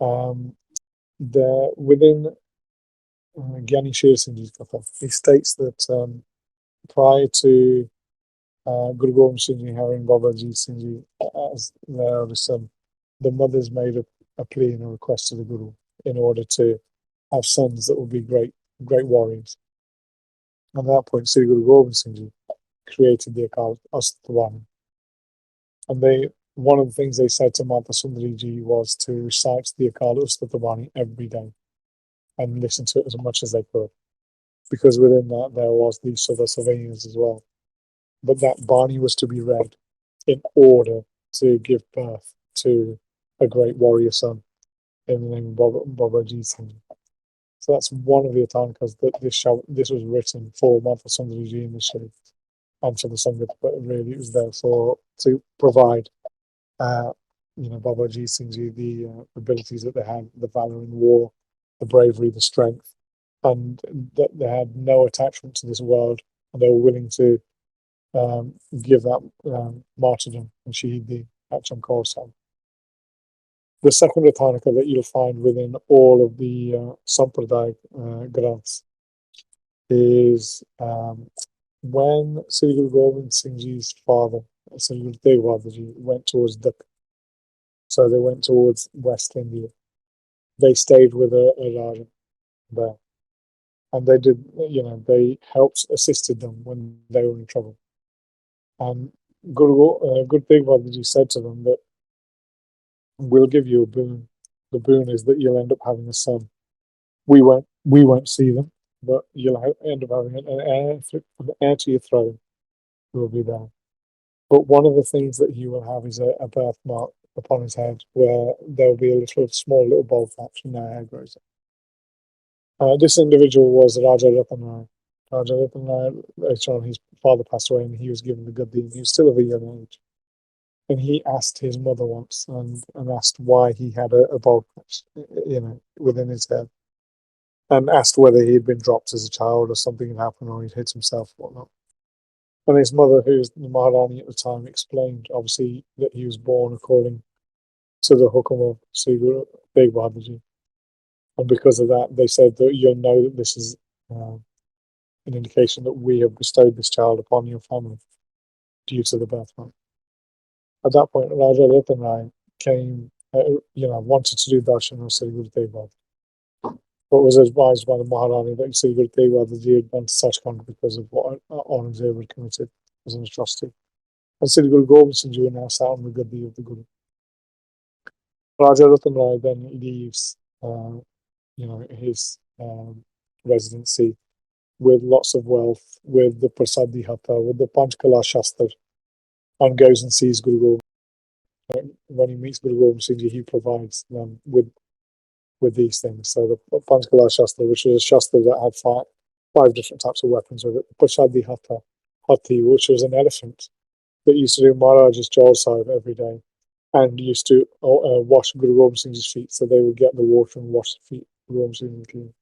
Um, within Gyani Sher Singh Ji's katha, he states that prior to Guru Gobind Singh Ji having Baba Ajit Singh Ji as their eldest son, the mothers made a plea and a request to the Guru in order to have sons that would be great warriors. And at that point, Sri Guru Gobind Singh Ji created the Akal Astavani. And one of the things they said to Mata Sundari Ji was to recite the Akal Ustatavani every day and listen to it as much as they could. Because within that there was the Sudha Savanias as well. But that Baani was to be read in order to give birth to a great warrior son in the name of Baba Ajit Singh. So that's one of the Atanikas that this was written for Mata Sundari Ji initially and for the Sangat, but really it was there to provide Baba Ajit Singh Ji the abilities that they had, the valor in war, the bravery, the strength, and that they had no attachment to this world, and they were willing to give that martyrdom and Shahidi at Chamkaur Sahib. The second Rathanika that you'll find within all of the Sampradaya Granths is when Sri Guru Gobind Singh Ji's father, Sri Guru Tegh Bahadur Ji, went towards Dakh. So they went towards West India. They stayed with a Raja there. And they did, they assisted them when they were in trouble. And Guru Tegh Bahadur Ji said to them that we'll give you a boon. The boon is that you'll end up having a son. We won't see them, but you'll end up having an heir to your throne who will be there. But one of the things that he will have is a birthmark upon his head where there'll be a small little bald patch and no hair grows up. This individual was Raja Ratan Rai. Raja Ratan Rai, later on, his father passed away and he was given the Gaddi, and he was still of a young age. And he asked his mother once and asked why he had a bald patch, within his head, and asked whether he had been dropped as a child or something had happened or he'd hit himself or whatnot. And his mother, who was the Maharani at the time, explained, obviously, that he was born according to the hukum of Sri Guru Tegh Bahadur Ji. And because of that, they said that you'll know that this is an indication that we have bestowed this child upon your family due to the birthmark. At that point, Raja Ratan Rai came, wanted to do darshan of Sri Guru Tegh Bahadur, but was advised by the Maharani that Sri Guru Tegh Bahadur Ji had gone to Sachkhand because of what Aurangzeb had committed as an atrocity. And Sri Guru Gobind Singh Ji now sat on the Gaddi of the Guru. Raja Ratan Rai then leaves, his residency with lots of wealth, with the Prasadi Hatha, with the Panj Kala Shastra, and goes and sees Guru Gobind. When he meets Guru Gobind Singh Ji, he provides them with these things. So the Panj Kala Shastra, which was a Shastra that had five different types of weapons with it. The Prasadi Hatha, Hathi, which was an elephant that used to do Maharaj's Jal Sahib every day, and used to wash Guru Gobind Singh's feet, so they would get the water and wash the feet of Guru Gobind Singh clean.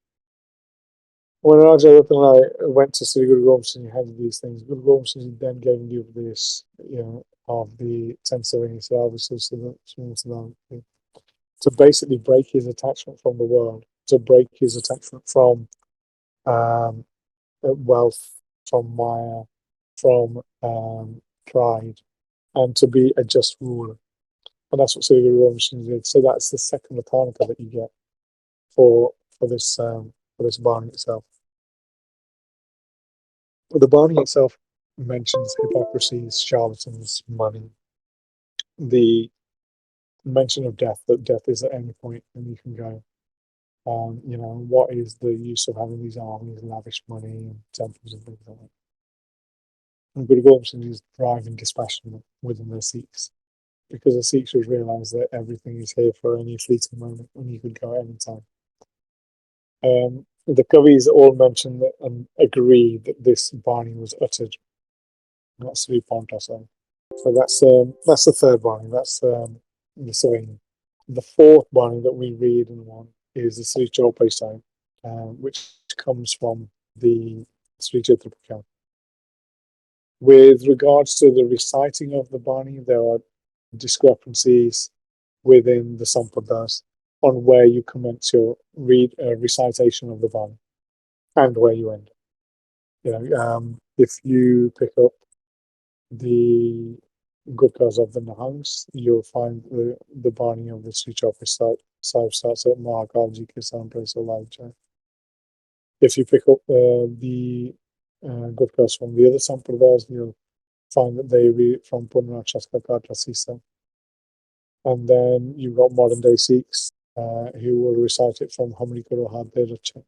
When Raja Ratan Rai went to Sri Guru Gobind Singh, he had these things. Guru Gobind Singh then gave him this, of the 10 services to basically break his attachment from the world, to break his attachment from wealth, from Maya, from pride, and to be a just ruler. And that's what Sri Guru Gobind Singh did. So that's the second Rathanika that you get for this Baani itself. But the Baani itself mentions hypocrisy, charlatans, money, the mention of death, that death is at any point and you can go. What is the use of having these armies, lavish money, and temples and things like that? And Guru Gobind Singh is driving dispassion within the Sikhs, because the Sikhs would realise that everything is here for any fleeting moment and you could go at any time. The Kavis all mention that and agree that this Baani was uttered. That's Sri Ponta. So that's the third Baani. That's the Saving. The fourth Baani that we read in one is the Sahib-Jaap Sahib, which comes from the Sri Chitrapakya. With regards to the reciting of the Baani, there are discrepancies within the Sampradayas. on where you commence your recitation of the Bani and where you end. If you pick up the Gurkhas of the Nahangs, you'll find the Bani of the Sri Chaupai Sahib starts at Mahakalji ke Sampray Solai. If you pick up the Gurkhas from the other Sampradayas, you'll find that they read from Punrakshaska Katra Sisa. And then you've got modern day Sikhs who will recite it from Hamri Karo Hate Racha.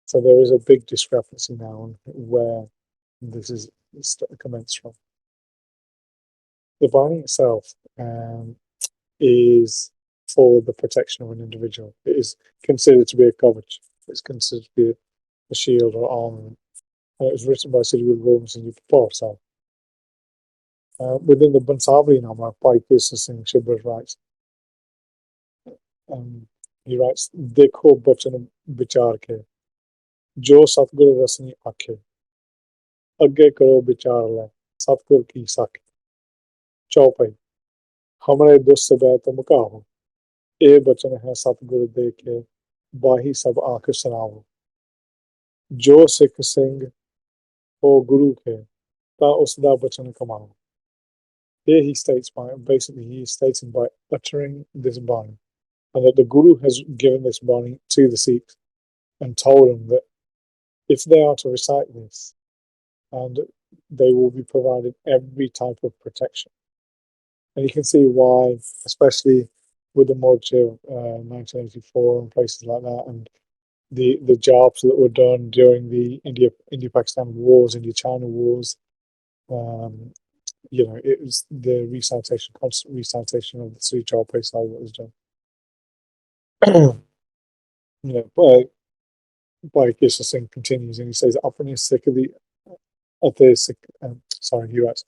So there is a big discrepancy now on where this is commenced from. The Bani itself is for the protection of an individual. It is considered to be a kavach. It's considered to be a shield or armament. It was written by Sri Guru Gobind Singh Ji. Within the Bansavali Nama, Bhai Singh Shibber writes, he writes, Dekho bachan bichar ke, jo Satguru rasni akhe, agge karo bichar le, Satgur ki sakhe, Chaupai, hamare dus sabay to mukaho, ए बचन है सतगुरु दे के बाही सब आंख सुनाओ जो सिख सिंह हो गुरु के ता उसदा बचन कमाओ. Here he states basically he is stating by uttering this Bani and that the Guru has given this Bani to the Sikhs and told them that if they are to recite this, and they will be provided every type of protection. And you can see why, especially with the Morche of 1984 and places like that, and the jobs that were done during the India-Pakistan wars, India-China wars. It was the constant recitation of the Sri Chaupai Sahib that was done. But Krishna Singh continues and he says, "Apne Sikh di ate Sikh." Sorry, he writes,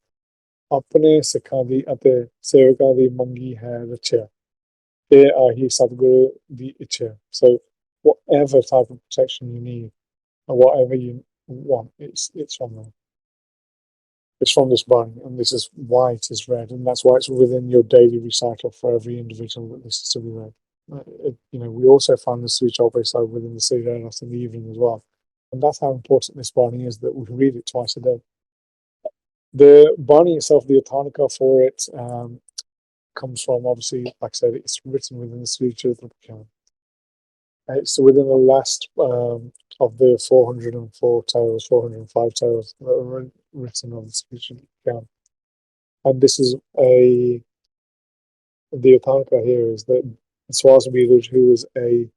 "Apne Sikhan di ate sevakan di mangi hai rachya. They are he Sadguru di ichya." So whatever type of protection you need or whatever you want, it's from them. It's from this Bani, and this is why it is read, and that's why it's within your daily recital for every individual that this is to be read. We also find the Sri Chaupai Sahib within the Sri Ranas in the evening as well, and that's how important this Bani is that we read it twice a day. The Bani itself, the Atanika for it, comes from, obviously, like I said, it's written within the Sri Charitamrita. It's within the last of the 404 tales, 405 tales that are written on the Sri Charitamrita. And this is the Atanika here is that Swasambhidaj, who was a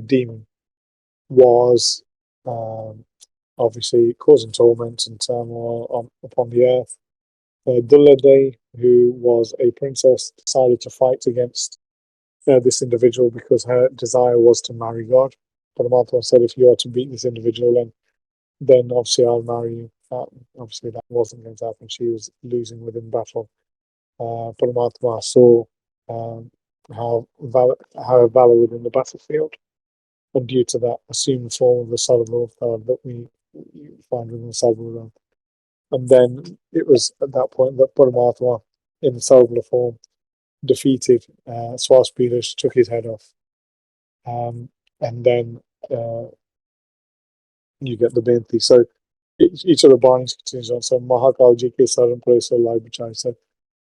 demon, was obviously causing torment and turmoil upon the earth. Dulladay, who was a princess, decided to fight against this individual because her desire was to marry God. Paramatma said, if you are to beat this individual, then obviously I'll marry you. Obviously that wasn't going to happen. She was losing within battle. Paramatma saw her valor within the battlefield, and due to that, assumed the form of the Sahib-Jaap that we find within the Sahib-Jaap. And then it was at that point that Paramatma, in the Sahib-Jaap form, defeated Swasambhidaj, took his head off. And then you get the Benti. So each of the Banis continues on. So Mahakalji ke Saranpray Solai Bachai. So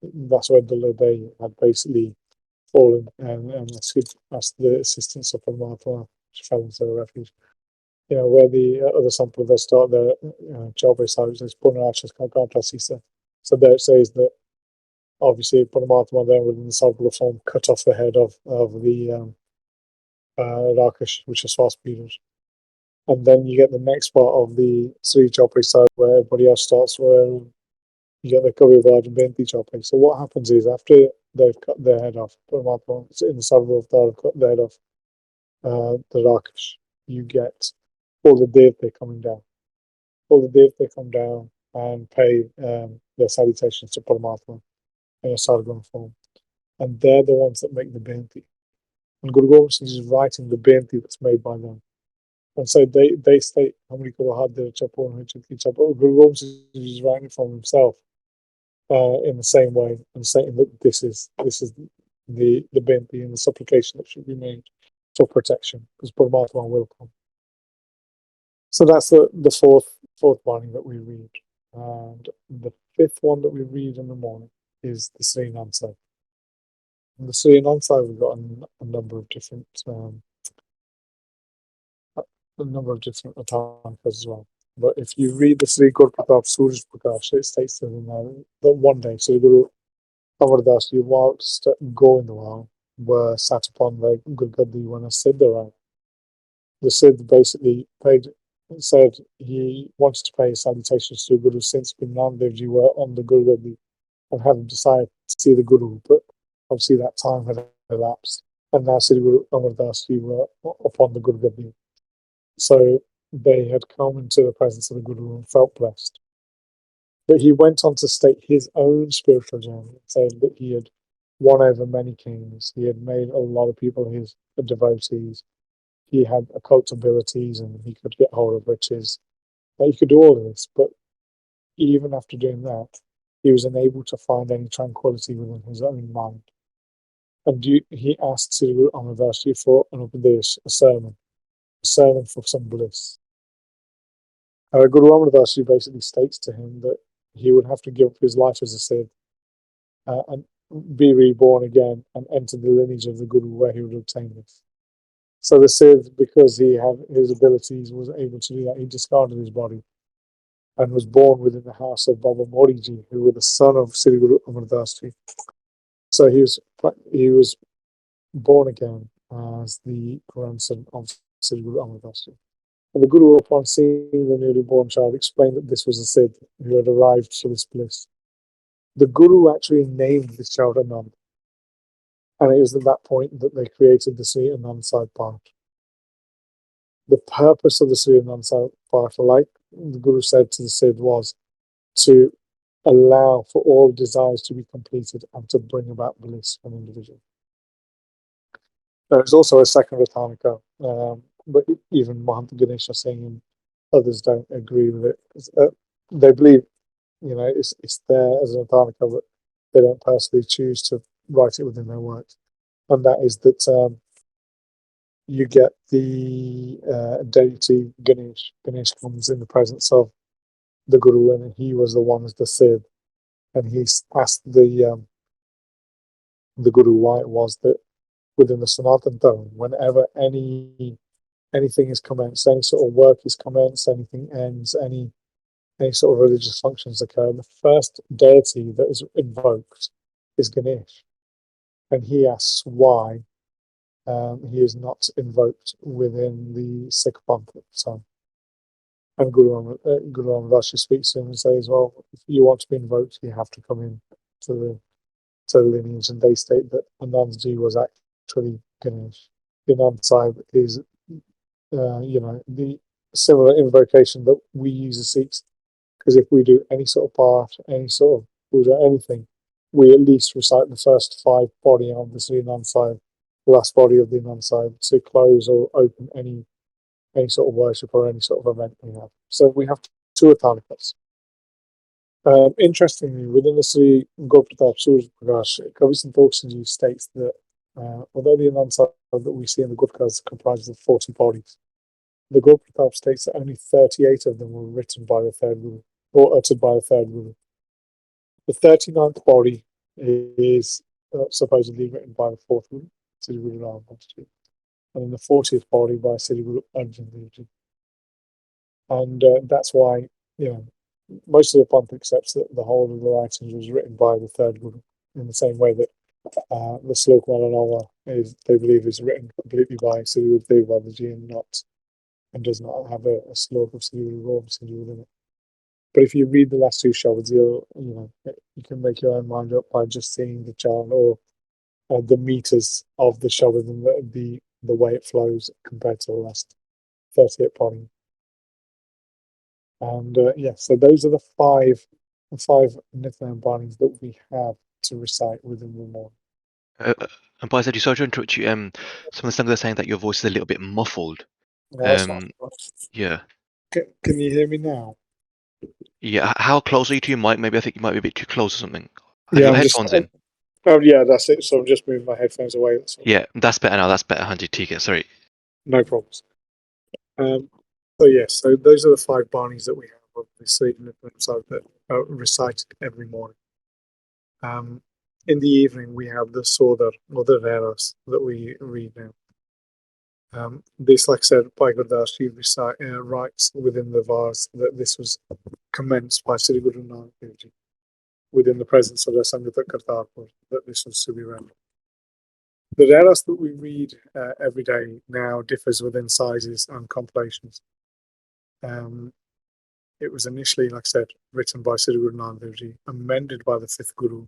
that's where Dulladay had basically fallen and asked the assistance of Paramatma, which fell into the refuge. Where the other Sampradayas start their Chaupai Sahib says Punarachas Kankanta Sisa. So there it says that obviously Paramatma then within the Sahib form cut off the head of the Rakesh, which is Swasambhidaj. And then you get the next part of the Sri Chaupai Sahib where everybody else starts, where you get the Kaviraj and Benti Chaupai. So what happens is after they've cut their head off, Paramatma in the Sahib cut their head off the Rakesh, you get all the Devte coming down. All the Devte come down and pay their salutations to Paramatma in a Sargam form. And they're the ones that make the Benti. And Guru Gobind Singh is writing the Benti that's made by them. And so they state how many Guru Gobind Singh is writing from himself in the same way and stating that this is the binti and the supplication that should be made for protection, because Paramatma will come. So that's the fourth Bani that we read. And the fifth one that we read in the morning is the Sri Anand Sahib. In the Sri Anand Sahib, we've got a number of different Atankas as well. But if you read the Sri Guru Pratap Suraj Prakash, it states that in there that one day Sri Guru Amar Das Ji, whilst going the while, were sat upon the Gurgaddi when a Siddha arrived. The Siddh basically said he wanted to pay his salutations to the Guru since Guru Nanak Dev Ji were on the Gurgaddi and hadn't decided to see the Guru, but obviously that time had elapsed, and now Sri Guru Amar Das Ji were upon the Gurgaddi. So they had come into the presence of the Guru and felt blessed. But he went on to state his own spiritual journey, saying that he had won over many kings, he had made a lot of people his devotees, he had occult abilities, and he could get hold of riches. That he could do all of this, but even after doing that, he was unable to find any tranquility within his own mind. And he asked Sri Guru Amar Das Ji for an upadesh, a sermon for some bliss. Guru Amar Das Ji basically states to him that he would have to give up his life as a Siddh and be reborn again and enter the lineage of the Guru where he would obtain this. So the Siddh, because he had his abilities, was able to do that. He discarded his body and was born within the house of Baba Mori Ji, who was the son of Sri Guru Amar Das Ji. So he was born again as the grandson of Sri Guru Amar Das Ji. And the Guru, upon seeing the newly born child, explained that this was a Siddh who had arrived for this bliss. The Guru actually named this child Anand, and it was at that point that they created the Sri Anand Sahib Paath. The purpose of the Sri Anand Sahib Paath, like the Guru said to the Siddh, was to allow for all desires to be completed and to bring about bliss for an individual. There is also a second Rathanika, but even Mahant Ganesha Singh and others don't agree with it. They believe, it's there as an Rathanika, but they don't personally choose to write it within their works. And that is that you get the deity Ganesh. Ganesh comes in the presence of the Guru, and he was the one as the Siddh. And he asked the Guru why it was that within the Sanatan Dharma, whenever anything is commenced, any sort of work is commenced, anything ends, any sort of religious functions occur, the first deity that is invoked is Ganesh. And he asks why he is not invoked within the Sikh Panth at the time. And Guru Amar Das Ji speaks to him and says, well, if you want to be invoked, you have to come in to the lineage. And they state that Anandji was actually Ganesh. The Anand Sahib is, the similar invocation that we use as Sikhs. Because if we do any sort of part, any sort of puja, anything, we at least recite the first 5 body of the Sri Anand Sahib, the last body of the Anand Sahib, to close or open any sort of worship or any sort of event we have. So we have 2 Atanikas. Interestingly, within the Sri Guru Pratap Suraj Prakash, Kavi Santokh Singh Ji states that although the Anand Sahib that we see in the Gurkhas comprises of 40 bodies, the Guru Pratap states that only 38 of them were written by the third Guru, or uttered by the third Guru. The 39th body is supposedly written by the 4th Guru, Sri Guru Ram Das Ji, and then the 40th body by Sri Guru Arjan Dev Ji. And that's why, most of the Panth accepts that the whole of the writings was written by the third Guru, in the same way that the Slok Malanala they believe is written completely by Sri Guru Dev Babaji and does not have a slok of Sri Guru Gobind Singh Ji within it. But if you read the last 2 shabads, you can make your own mind up by just seeing the chant or the meters of the shabad and the way it flows compared to the last 38 body. And so those are the five Nitnem Banis that we have to recite within the morning. And Bhai, sorry to interrupt you. Some of the Sangat are saying that your voice is a little bit muffled. No, that's not yeah. Can you hear me now? Yeah. How close are you to your mic? Maybe I think you might be a bit too close or something. Have Yeah, your headphones in? Oh yeah, that's it. So I'm just moving my headphones away. That's all. Yeah, that's better now. That's better, Hanji. ठीक है, sorry. No problems. So yes, so those are the 5 Banis that we have of the Sikh Nitnem that are recited every morning. In the evening, we have the Sodar or the Reras that we read now. This, like I said, Bhai Gurdas Ji writes within the verse that this was commenced by Sri Guru Nanak Dev Ji within the presence of the Sangat at Kartarpur, that this was to be read. The Reras that we read every day now differs within sizes and compilations. It was initially, like I said, written by Sri Guru Nanak Dev Ji, amended by the 5th Guru,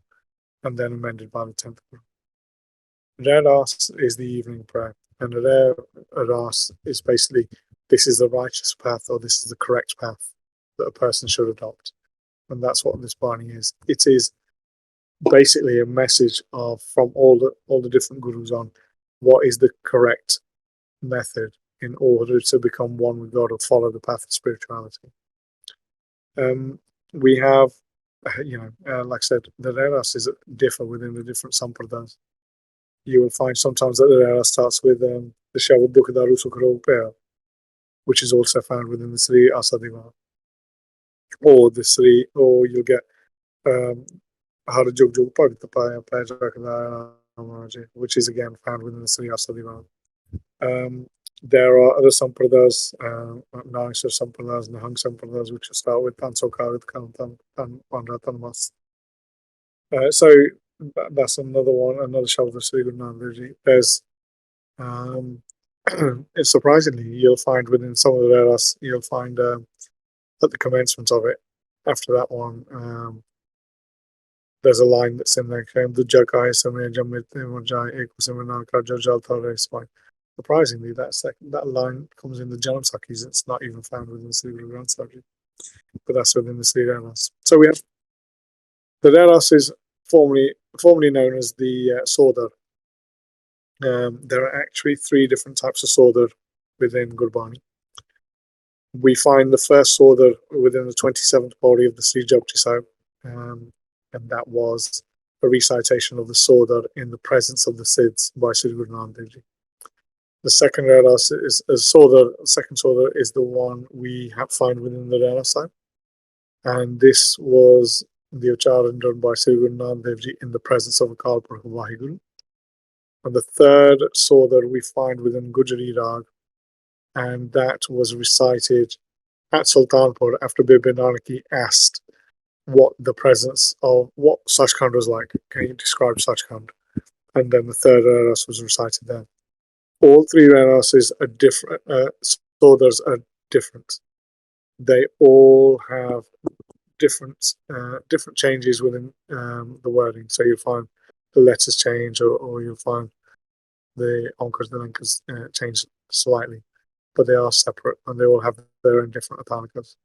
and then amended by the 10th Guru. Reras is the evening prayer, and Reras is basically this is the righteous path or this is the correct path that a person should adopt, and that's what this Baani is. It is basically a message of from all the different gurus on what is the correct method in order to become one with God or follow the path of spirituality. We have, like I said, the Reras is differ within the different sampradayas. You will find sometimes that the Rara starts with the Shabad Dukkadaru Sukharopaya, which is also found within the Sri Asadiva. Or the Sri, or you'll get Har Jug Jug Pagtapaya Pajak, which is again found within the Sri Asadiva. There are other sampradayas, Naisha sampradayas, Nahang sampradayas, which start with Tansokarit Kantan and Panratan Mas. So that's another one, another Shabad of Sri Guru Nanak Dev Ji. There's surprisingly, you'll find within some of the Vedas, you'll find at the commencement of it, after that one, there's a line that's in there. Surprisingly, that line comes in the Janam Sakis. It's not even found within the Sri Guru Granth Sahib, but that's within the Sri Renas. So we have the Renas is formerly known as the Sodar. There are actually 3 different types of Sodar within Gurbani. We find the first Sodar within the 27th body of the Sri Japji Sahib, and that was a recitation of the Sodar in the presence of the Siddhs by Sri Guru Nanak Dev Ji. The second Reras is a Sodar. Second Sodar is the one we find within the Reras Sahib, and this was the Ucharan done by Sri Guru Nanak Dev Ji in the presence of Akal Purkh Vaheguru. And the third Sodar we find within Gujari Rag, and that was recited at Sultanpur after Bibi Nanaki asked what the presence of what Sachkhand was like. Can you describe Sachkhand? And then the third Reras was recited there. All 3 Rerases are different. Sodars are different. They all have different changes within the wording. So you'll find the letters change, or you'll find the onkars, the lankas change slightly, but they are separate and they all have their own different atalikas.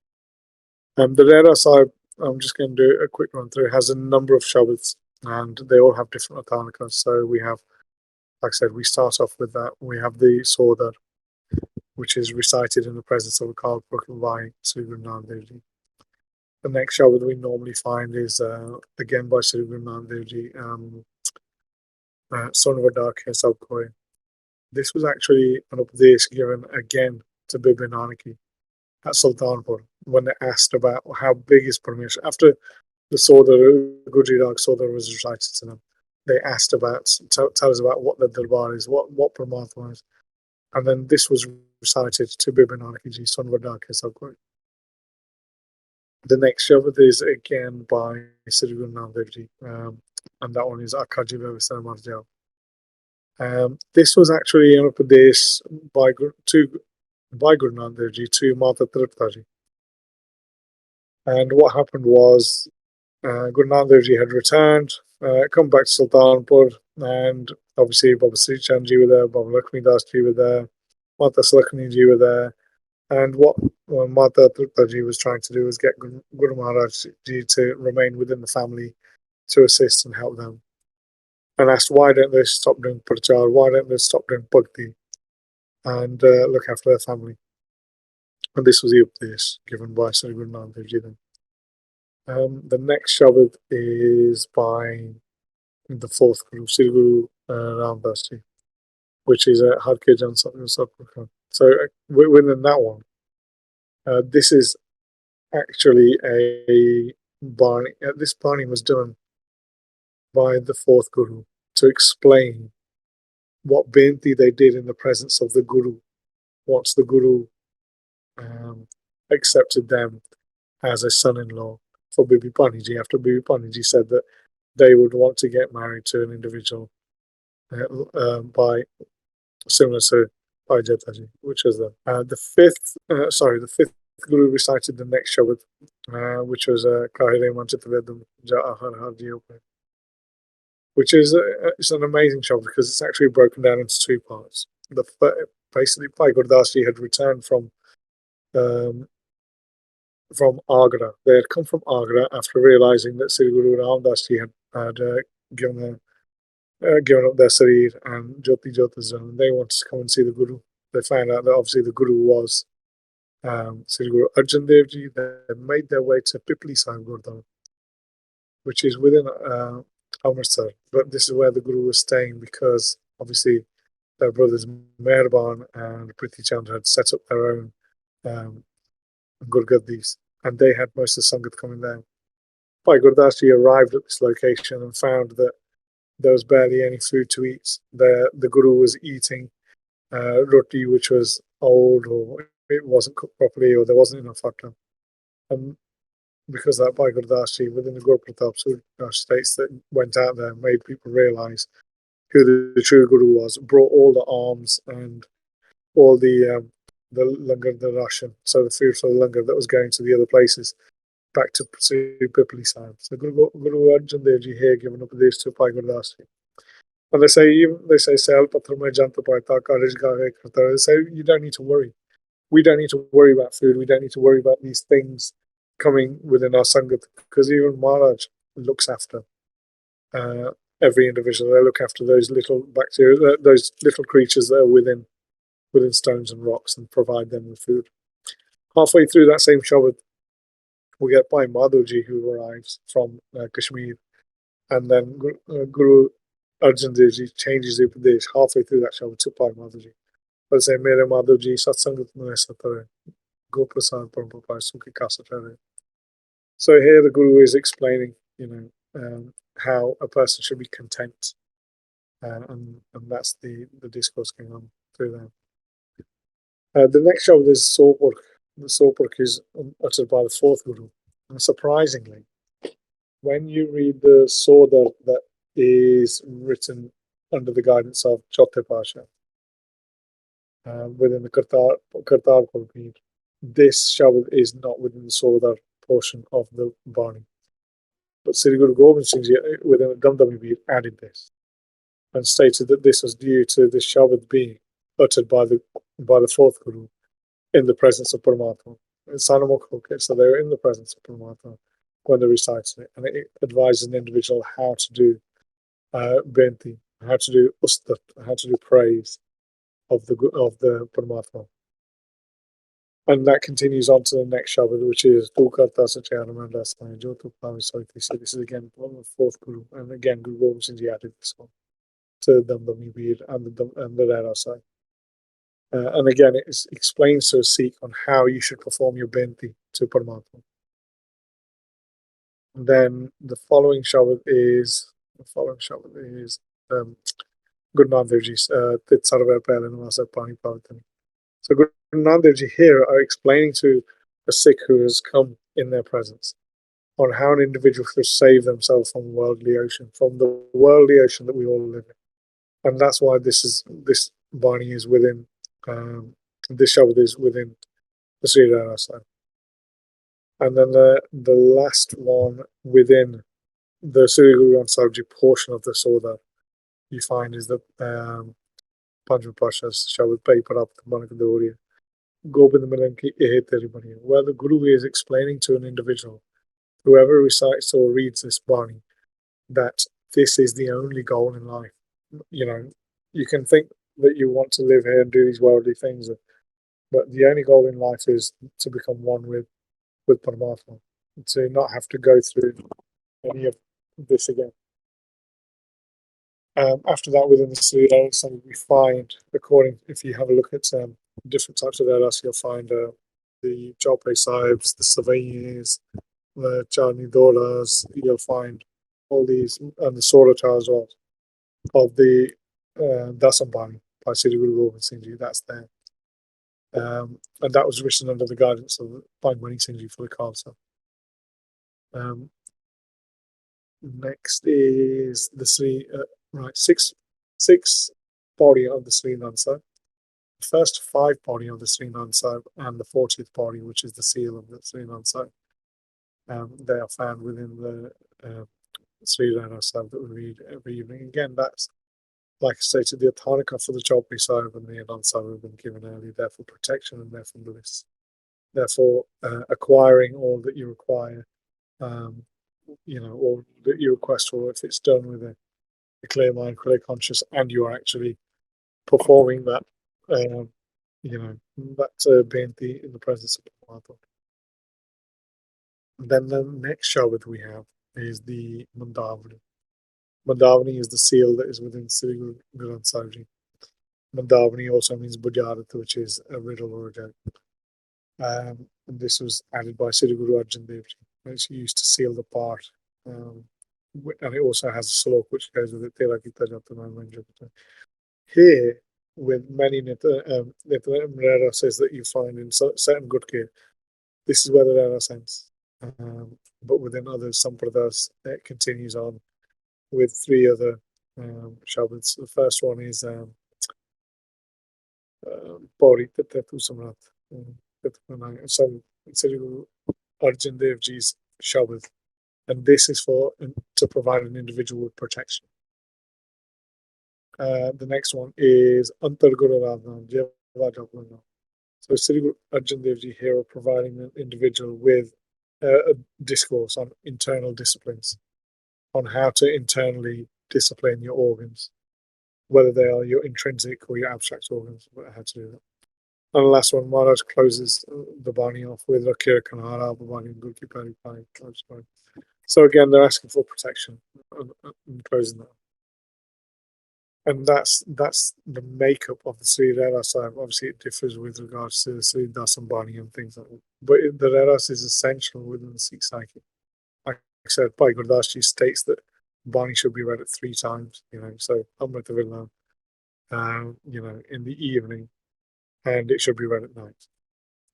The Rera Sahib, I'm just going to do a quick run through, has a number of shabads and they all have different atalikas. So we have, like I said, we start off with that. We have the Sodar, which is recited in the presence of a Akal Purkh by Sri Guru Nanak Dev Ji. The next shabad we normally find is again by Sri Guru Nanak Dev Ji, Sonvadak Hai Sab Koi. This was actually an updesh given again to Bibi Nanaki at Sultanpur when they asked about how big is Parmeshwar. After the Sodar, Gujarat Sodar was recited to them, they asked about, tell us about what the Darbar is, what Paramatma is. And then this was recited to Bibi Nanaki Ji, Sonvadak Hai Sab Koi. The next shabad is again by Sri Guru Nanak Dev Ji, and that one is Akaji Vyavasana Marjao. This was actually an upadesh by Guru Nanak Dev Ji to Mata Tripta Ji. And what happened was Guru Nanak Dev Ji had returned, come back to Sultanpur, and obviously Baba Sri Chand Ji were there, Baba Lakshmi Das Ji were there, Mata Salakshmi Ji were there. And what Mata Tripta Ji was trying to do was get Guru Maharaj Ji to remain within the family to assist and help them. And asked, why don't they stop doing prachar? Why don't they stop doing bhakti and look after their family? And this was the updesh given by Sri Guru Nanak Dev Ji then. The next shabad is by the fourth Guru, Sri Guru Ramdas Ji, which is a Har Ke Jan Satpur. So within that one, this is actually a Baani. This Baani was done by the fourth Guru to explain what Benti they did in the presence of the Guru once the Guru um, accepted them as a son-in-law for Bibi Paniji after Bibi Paniji said that they would want to get married to an individual by similar to Bhai Jataji, which was them. The fifth Guru recited the next Shabad, which was Kahire Manchitavedam Ja Har Har Jiyo, which is it's an amazing Shabad because it's actually broken down into two parts. Basically, Bhai Gurdas Ji had returned um, from Agra. They had come from Agra after realizing that Sri Guru Ramdas Ji had given given up their Sarir and Jyoti Jyotism. They wanted to come and see the Guru. They found out that obviously the Guru was Sri Guru Arjan Dev Ji. They made their way to Pipli Sahib Gurdwara, which is within Amritsar. But this is where the Guru was staying because obviously their brothers Meherban and Priti Chand had set up their own um, Gurgaddis, and they had most of the Sangat coming down. Bhai Gurdas Ji arrived at this location and found that there was barely any food to eat. The Guru was eating roti, which was old, or it wasn't cooked properly, or there wasn't enough atta. And because that Bhai Gurdas Ji, within the Guru Pratap states that went out there, made people realise who the true Guru was, brought all the alms and all the langar, the ration, so the food for the langar that was going to the other places, back to Pipli Sahib. So Guru Arjan Dev Ji here given up this to Bhai Gurdas Ji. And they say Sal Patra mein janta paita karij gahe karta. They say you don't need to worry. We don't need to worry about food. We don't need to worry about these things coming within our sangat because even Maharaj looks after uh, every individual. They look after those little bacteria, those little creatures that are within stones and rocks, and provide them with food. Halfway through that same Shabad, we get Bhai Madhuji who arrives from Kashmir, and then Guru Arjan Dev Ji changes Upadesh halfway through that Shabad to Bhai Madhuji. But say, Mere Madhuji, Satsangat mein satare, Go Prasad Parampapar Sukhi Kasatare. So here the Guru is explaining, how a person should be content, and that's the discourse going on through there. The next Shabad is Sopurk. The Sopurk is uttered by the fourth Guru. And surprisingly, when you read the Sodar that is written under the guidance of Chote Pasha within the Kartar Pur, this Shabad is not within the Sodar portion of the Baani. But Sri Guru Gobind Singh Ji within the Damdami Veer added this and stated that this was due to the Shabad being uttered by the fourth Guru in the presence of Paramatma. So they were in the presence of Paramatma when they recited it, and it advises an individual how to do benti, how to do ustat, how to do praise of the Paramatma. And that continues on to the next Shabad, which is Tu Karta Sacharamanda Sai Jo Tu Pavi Soiti. So this is again from the fourth Guru, and again Guru Gobind Singh Ji added this one to the Damdami Veer and the Rera Sai. And again, it explains to a Sikh on how you should perform your benti to Paramatma. And then the following Shabad is Guru Nanak Dev Ji's Tit Sarve Pehle Namasa Pani Pavatani. So Guru Nanak Dev Ji here are explaining to a Sikh who has come in their presence on how an individual should save themselves from the worldly ocean that we all live in. And that's why this Baani is within this Shabad is within the Sri Rasa. And then the last one within the Sri Guru Granth Sahib Ji portion of the Sodar you find is the Panj Pasha's Shabad Paper Up the Manakadoriya. Gobind Milan ki ehe teri bani, where the Guru is explaining to an individual, whoever recites or reads this Baani, that this is the only goal in life. You can think that you want to live here and do these worldly things, but the only goal in life is to become one with Paramatma, to not have to go through any of this again. After that, within the Sri Lanka, we find, if you have a look at different types of Eras, you'll find the Chaupai Sahibs, the Savainis, the Charni Dolas, you'll find all these, and the Sorata as well, of the Dasambani by Sri Guru Gobind Singh Ji. That's there. And that was written under the guidance of Bhai Mani Singh Ji for the Khalsa. Next is the six body of the Sri Nandsa, the first 5 body of the Sri Nandsa, and the 40th body, which is the seal of the Sri Nandsa. They are found within the Sri Rana Sahib that we read every evening. Again, that's, like I stated, the Atharika for the Chaupai Sahib and the Anand Sahib have been given early, therefore protection and therefore bliss. Therefore, acquiring all that you require, or that you request for, if it's done with a clear mind, clear conscious, and you are actually performing that, that's Benti in the presence of Paramatma. Then the next Shabad we have is the Mandavani. Mandavani is the seal that is within Sri Guru Granth Sahib Ji. Mandavani also means Bujarat, which is a riddle or a joke. And this was added by Sri Guru Arjan Dev Ji. It's used to seal the part. And it also has a slok which goes with it. Tera kita jata. Here, with many Nitnem says that you find in certain good care, this is where the Rara sense. But within other Sampradas, it continues on with 3 other Shabads. The first one is Pauri Tatu Samrat. So it's Arjan Dev Ji's Shabad. And this is to provide an individual with protection. The next one is Antar Guru Radha. So Sri Guru Arjan Dev Ji here are providing an individual with a discourse on internal disciplines, on how to internally discipline your organs, whether they are your intrinsic or your abstract organs, how to do that. And the last one, Maharaj closes the Baani off with Rakira Kanhara, Bhavani Gurki Pari Pai. So again, they're asking for protection and closing that. And that's the makeup of the Sri Rara Sahib. Obviously, it differs with regards to the Sri Dasambani and things like that. But the Raras is essential within the Sikh psyche. Like I said, Bhai Gurdas Ji states that Baani should be read at 3 times, so Amrita Vilna, in the evening, and it should be read at night.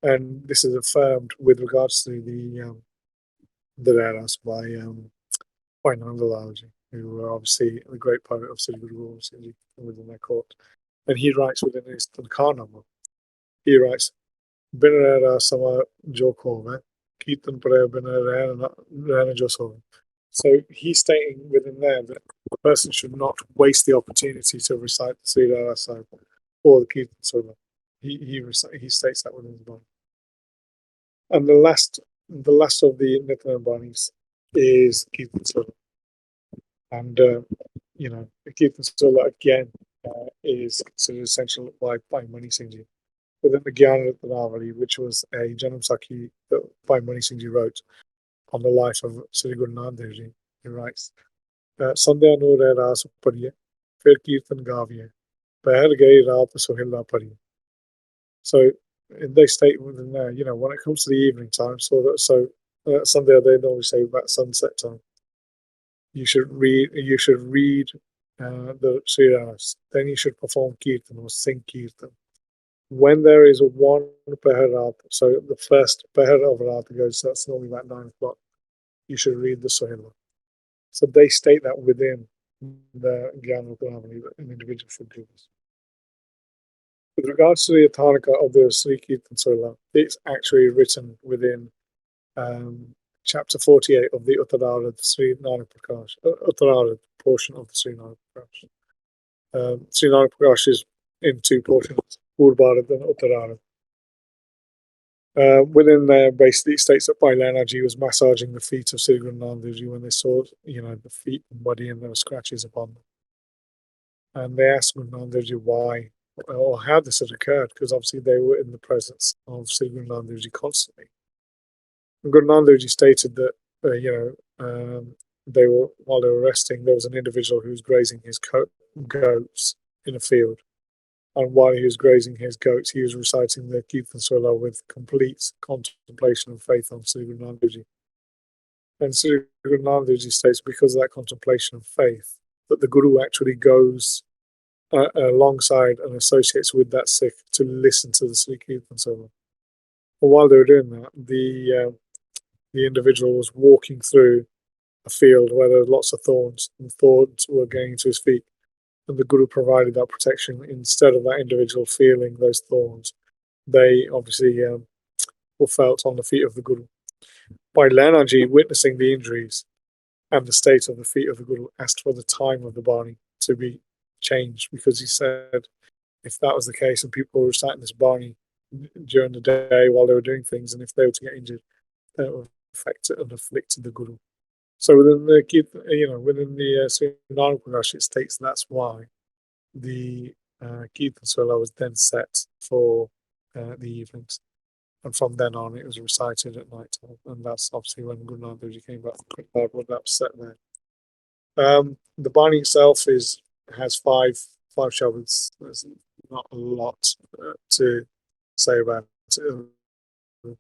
And this is affirmed with regards to the Raras by Nandalal, who were obviously the great poet of Sri Guru Gobind Singh Ji within their court. And he writes within his Tankhar number, he writes, Bin Rara Sama Jo Khove, Kirtan Pare Bin Rana Jo Sove. So he's stating within there that the person should not waste the opportunity to recite the Sri Rara Sahib or the Kirtan Surah. He states that within his Bani. And the last of the Nitnem Banis is Kirtan Surah. And, the Kirtan Surah again is considered essential by Mani Singh Ji. Within the Gyan Ratnavali, which was a Janam Sakhi that Bhai Mani Singh Ji wrote on the life of Sri Guru Nanak Dev Ji, he writes, Sandhya no re ras padiye, fir kirtan gaviye, pehar gaye raat sohila padiye. So they state within there, when it comes to the evening time, Sandhya they normally say about sunset time. You should read the Sri Ras. Then you should perform kirtan or sing kirtan. When there is one Pehar Raat, so the first Pehar of Raat goes, that's normally about 9 o'clock, you should read the Sohila. So they state that within the Gyan Ratnavali that an individual should do this. With regards to the Atharika of the Sri Kirtan Sohila, it's actually written within chapter 48 of the Uttararad Sri Nanak Prakash, Uttararad portion of the Sri Nanak Prakash. Sri Nanak Prakash is in 2 portions, Purbarad and Uttararad. Within there, basically, it states that Bhai Lanaji was massaging the feet of Sri Guru Nanak Dev Ji when they saw, the feet muddy and there were scratches upon them. And they asked Guru Nanak Dev Ji why or how this had occurred, because obviously they were in the presence of Sri Guru Nanak Dev Ji constantly. And Guru Nanak Dev Ji stated that, while they were resting, there was an individual who was grazing his goats in a field. And while he was grazing his goats, he was reciting the Kirtan Sura with complete contemplation and faith on Sri Guru Nanak Dev Ji. And Sri Guru Nanak Dev Ji states, because of that contemplation and faith, that the Guru actually goes alongside and associates with that Sikh to listen to the Sri Kirtan Sura. And while they were doing that, the individual was walking through a field where there were lots of thorns, and thorns were getting into his feet. And the Guru provided that protection. Instead of that individual feeling those thorns, they obviously were felt on the feet of the Guru. Bhai Lehnaji, witnessing the injuries and the state of the feet of the Guru, asked for the time of the Baani to be changed, because he said if that was the case and people were reciting this Baani during the day while they were doing things, and if they were to get injured, that would affect and afflict the Guru. So within the Sri Nanak Prakash, it states that's why the Kirtan Sura was then set for the evenings, and from then on it was recited at night time, and that's obviously when Guru Nanak Dev Ji came back when that was set there. The Baani itself has five shabds. There's not a lot to say about it.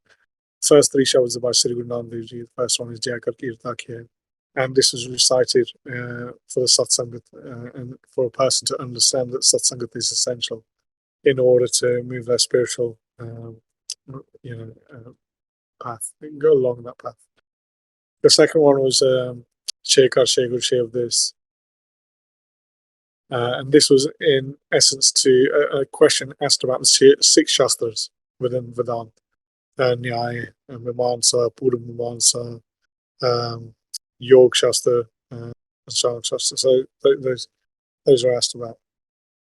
First three shabds are by Sri Guru Nanak Dev Ji. The first one is Jai Kar Kirta Kiya, and this was recited for the Satsangat and for a person to understand that Satsangat is essential in order to move their spiritual, path and go along that path. The second one was Shekar Shegur Shev this. And this was in essence to a question asked about the Sikh Shastras within Vedanta, Nyaya, Mimamsa, Pura Mimamsa, Yog Shastra, and Shastra. So those are asked about.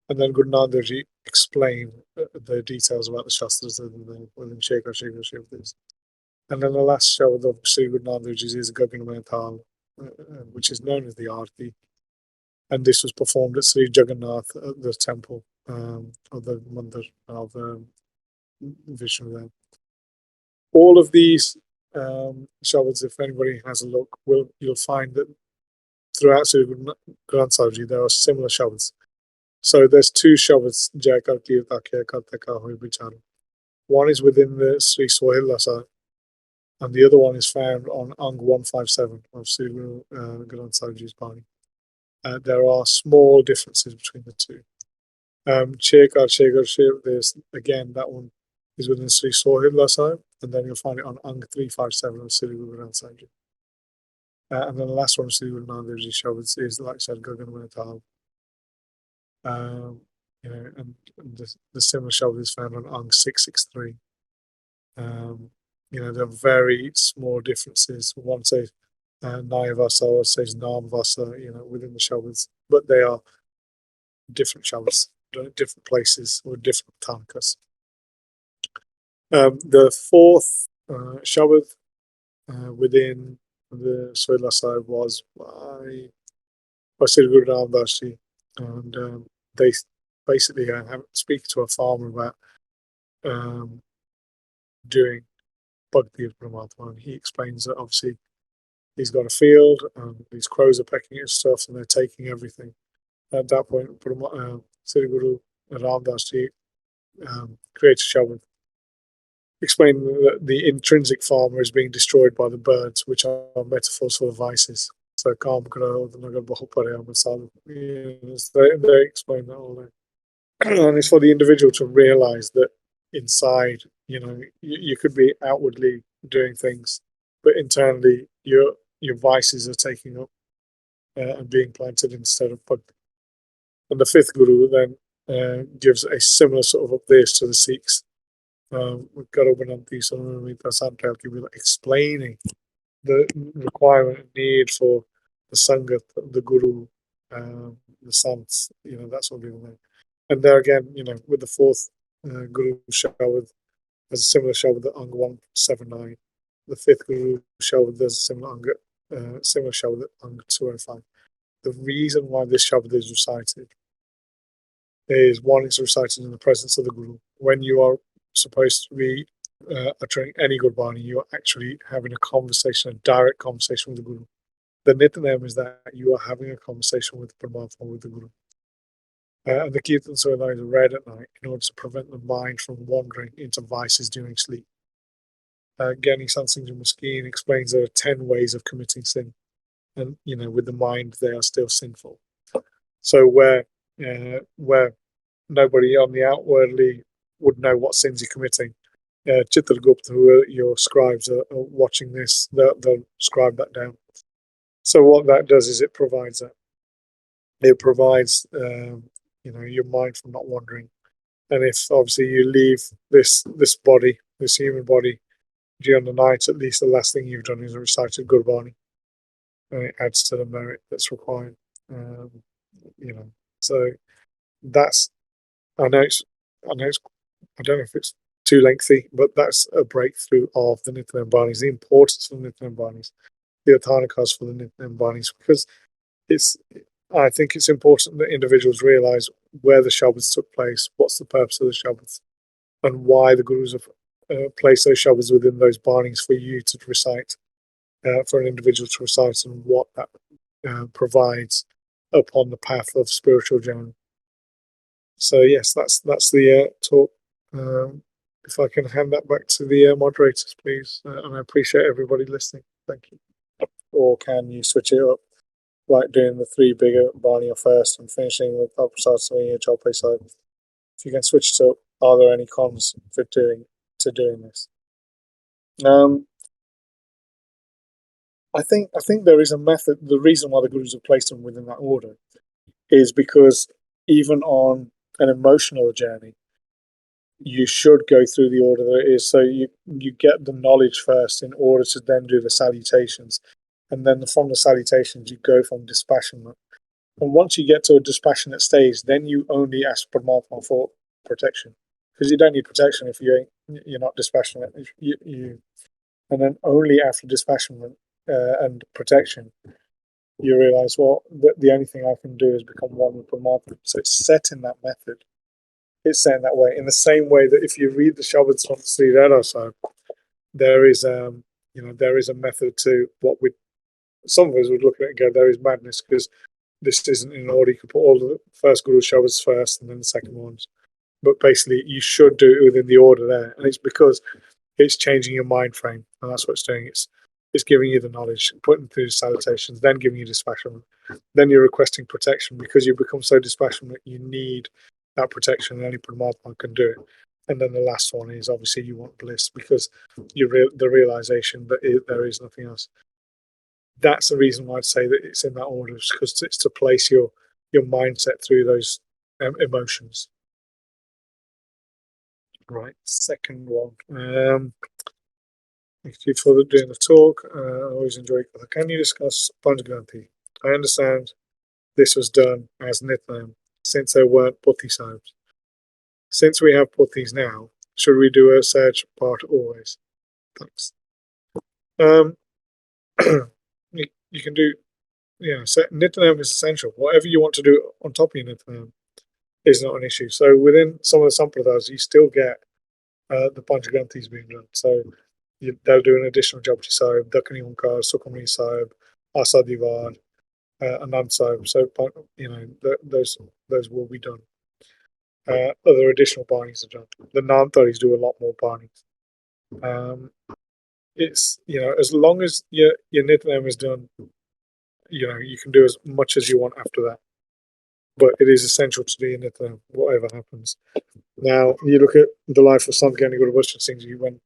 And then Guru Nanak Dev Ji explained the details about the Shastras within Shekar Shegur Shev this. And then the last shabad of Sri Guru Nanak Dev Ji is Gagan Tal, which is known as the Aarti. And this was performed at Sri Jagannath, at the temple of the Mandir of Vishnu there. All of these shabads, if anybody has a look, you'll find that throughout Sri Granth Sahib Ji there are similar shabads. So there's two shabads, Jai Kar Kirta Kiya Karta Ka Hoy Bicharo. One is within the Sri Sohail Lasa, and the other one is found on Ang 157 of Sri Granth Sahib Ji's Baani. There are small differences between the two. Chekar Shegar Shiv, there's again that one is within Sri Sohail Lasa, and then you'll find it on Ang 357 of Sri Guru Granth Sahib Ji. And then the last one, Sri Guru Nanak Dev Ji Shabad, is like I said, Gagan Manatal. And the similar shabad is found on Ang 663. There are very small differences. One says Nayavasa, or says Namvasa, within the shabads, but they are different shabads, different places or different tankas. The fourth shabad within the Soila Sahib was by Sri Guru Ramdas Ji, and they basically speak to a farmer about doing Bhakti of Paramatma, and he explains that obviously he's got a field and these crows are pecking at stuff and they're taking everything. At that point, Sri Guru Ramdas Ji creates a shabad explaining that the intrinsic farmer is being destroyed by the birds, which are metaphors for the vices. So Kam Karo, the Nagar Bahupare Amasal. They explain that all there. And it's for the individual to realize that inside, you could be outwardly doing things, but internally your vices are taking up and being planted instead of bhakti. And the fifth guru then gives a similar sort of updates to the Sikhs. Explaining the requirement and need for the Sangat, the Guru, the Sants, that sort of thing. And there again, with the fourth Guru Shabad, there's a similar Shabad at Ang 179. The fifth Guru Shabad, there's a similar Shabad at Ang 205. The reason why this Shabad is recited is one, it's recited in the presence of the Guru. When you are supposed to be uttering any Gurbani, you're actually having a conversation, a direct conversation with the Guru. The Nitnem is that you are having a conversation with Paramatma, with the Guru. And the Kirtans are read at night in order to prevent the mind from wandering into vices during sleep. Gyani Satsang Muskeen explains there are 10 ways of committing sin. And, with the mind, they are still sinful. So where nobody on the outwardly would know what sins you're committing, Chitragupta, who are your scribes, are watching this, they'll scribe that down. So what that does is it provides that. It provides, your mind from not wandering. And if obviously you leave this body, this human body, during the night, at least the last thing you've done is recited Gurbani, and it adds to the merit that's required. So that's. I know it's. I don't know if it's too lengthy, but that's a breakthrough of the Nitnem Banis, the importance of the Nitnem Banis, the Athanikas for the Nitnem Banis, because it's. I think it's important that individuals realise where the Shabbats took place, what's the purpose of the Shabbats, and why the Gurus have placed those Shabbats within those Banis for you to recite, for an individual to recite, and what that provides upon the path of spiritual journey. So yes, that's the talk. If I can hand that back to the moderators, please, and I appreciate everybody listening. Thank you. Or can you switch it up, like doing the 3 bigger Barney first and finishing with Prasad Singh Chaupai Sahib? If you can switch it up, are there any cons for doing this? I think there is a method. The reason why the Gurus have placed them within that order is because even on an emotional journey, you should go through the order that it is. So you get the knowledge first in order to then do the salutations. And then from the salutations, you go from dispassionate. And once you get to a dispassionate stage, then you only ask Paramatma for protection. Because you don't need protection if you're not dispassionate. And then only after dispassionate and protection, you realize, well, the only thing I can do is become one with Paramatma. So it's set in that method. It's set in that way. In the same way that if you read the Shabbats from Sri Radha Sahib, there is a method to what we some of us would look at it and go, there is madness because this isn't in order. You could put all the first Guru Shabbats first and then the second ones. But basically, you should do it within the order there. And it's because it's changing your mind frame. And that's what it's doing. It's giving you the knowledge, putting through the salutations, then giving you dispassionate. Then you're requesting protection because you become so dispassionate, you need that protection, and only Paramatma can do it. And then the last one is obviously you want bliss because the realization that there is nothing else. That's the reason why I'd say that it's in that order, because it's to place your mindset through those emotions. Right, second one. Thank you for doing the talk. I always enjoy it. Can you discuss panj granthi? I understand this was done as Nitnem since there weren't pothi sahibs. Since we have pothis now, should we do a sahej part always? Thanks. You can do, so Nitnem is essential. Whatever you want to do on top of your Nitnem is not an issue. So within some of the sampradayas, you still get the panj granthis being done. So they'll do an additional Japji Sahib, Dakkani Hankaar, Sukhmani Sahib, Asa Divar, Anand Sahib. So those will be done. Other additional Banis are done. The Namtaris do a lot more Banis. It's as long as your Nitnem is done, you can do as much as you want after that. But it is essential to do your Nitnem, whatever happens. Now you look at the life of Sant Gyani Guru Bachchan Singh Ji when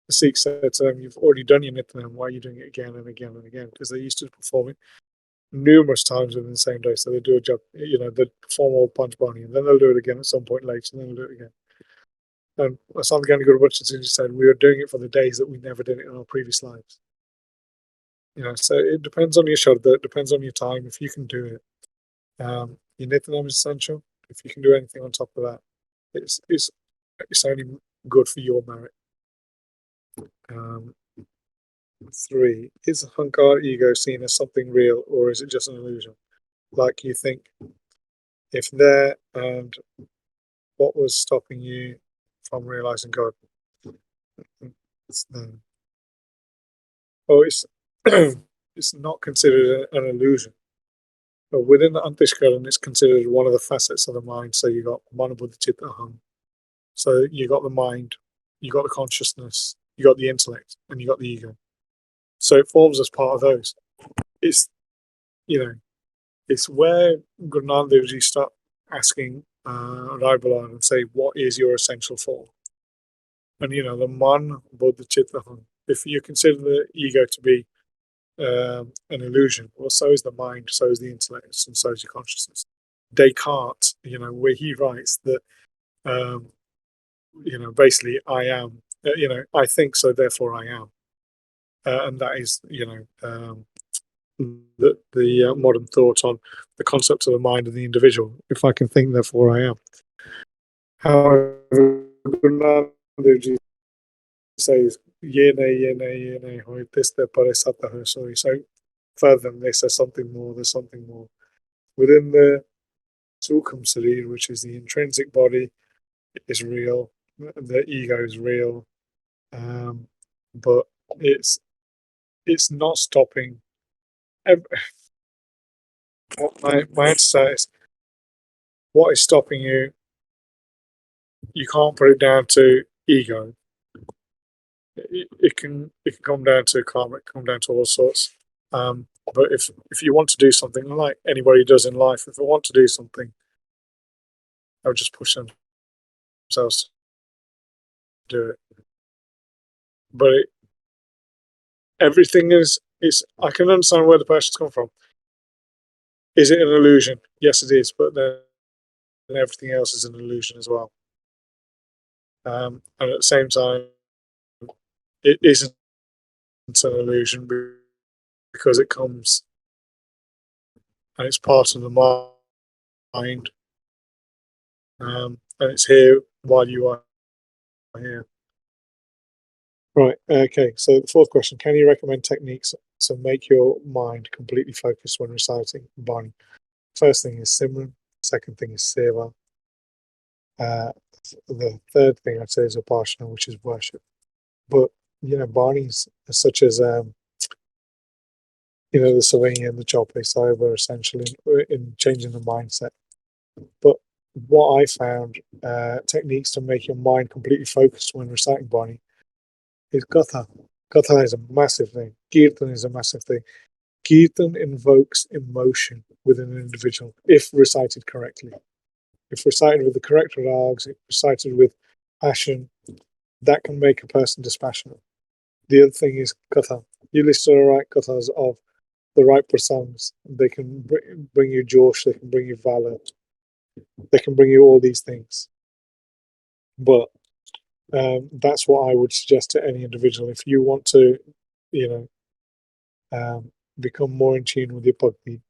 the Sikh said to them, "You've already done your Nitnem. Why are you doing it again and again and again?" Because they used to perform it numerous times within the same day. So they do a job, they perform all Panj Bani, and then they'll do it again at some point later, and then they'll do it again. And Sant Gyani Guru Bachchan Singh Ji said, "We were doing it for the days that we never did it in our previous lives." So it depends on your shraddha, it depends on your time. If you can do it, your Nitnem is essential. If you can do anything on top of that, it's only good for your merit. 3, is hankaar ego seen as something real, or is it just an illusion? Like you think, if there, and what was stopping you from realizing God? It's it's not considered an illusion. But within the Antishkaran, it's considered one of the facets of the mind. So you got Mana Buddha Chitta Aham. So you got the mind, you got the consciousness, you got the intellect, and you got the ego. So it forms as part of those. It's it's where Guru Nanak Dev Ji start asking Rai Bilal and say, what is your essential form? And the man, Buddha, Chitta, if you consider the ego to be an illusion, well, so is the mind, so is the intellect, and so is your consciousness. Descartes, where he writes that, basically, I am, I think, so therefore I am. And that is, the modern thought on the concept of the mind and the individual. If I can think, therefore I am. However, Guru Nanak Dev Ji says, ye nahi, hoy tiste pare sat hai soi. So further than this, there's something more, there's something more. Within the Sukham Sarir, which is the intrinsic body, is real, the ego is real, but it's not stopping. My answer is, what is stopping you? You can't put it down to ego. It can come down to karma. It can come down to all sorts. But if you want to do something, like anybody does in life, if they want to do something, they'll just push themselves to do it. But everything is. I can understand where the person's come from. Is it an illusion? Yes, it is. But then everything else is an illusion as well. And at the same time, it isn't an illusion because it comes and it's part of the mind, and it's here while you are here. Right. Okay. So the fourth question: can you recommend techniques to make your mind completely focused when reciting Baani? First thing is Simran. Second thing is Seva. The third thing I'd say is Upasana, which is worship. But Baani's such as the Savini and the Chaupai Sahib are essential in changing the mindset. But what I found, techniques to make your mind completely focused when reciting Baani, is katha. Katha is a massive thing. Kirtan is a massive thing. Kirtan invokes emotion within an individual if recited correctly. If recited with the correct rags, if recited with passion, that can make a person dispassionate. The other thing is katha. You listen to the right kathas of the right prasangs. They can bring you josh, they can bring you valor, they can bring you all these things. But that's what I would suggest to any individual. If you want to, become more in tune with your bhakti,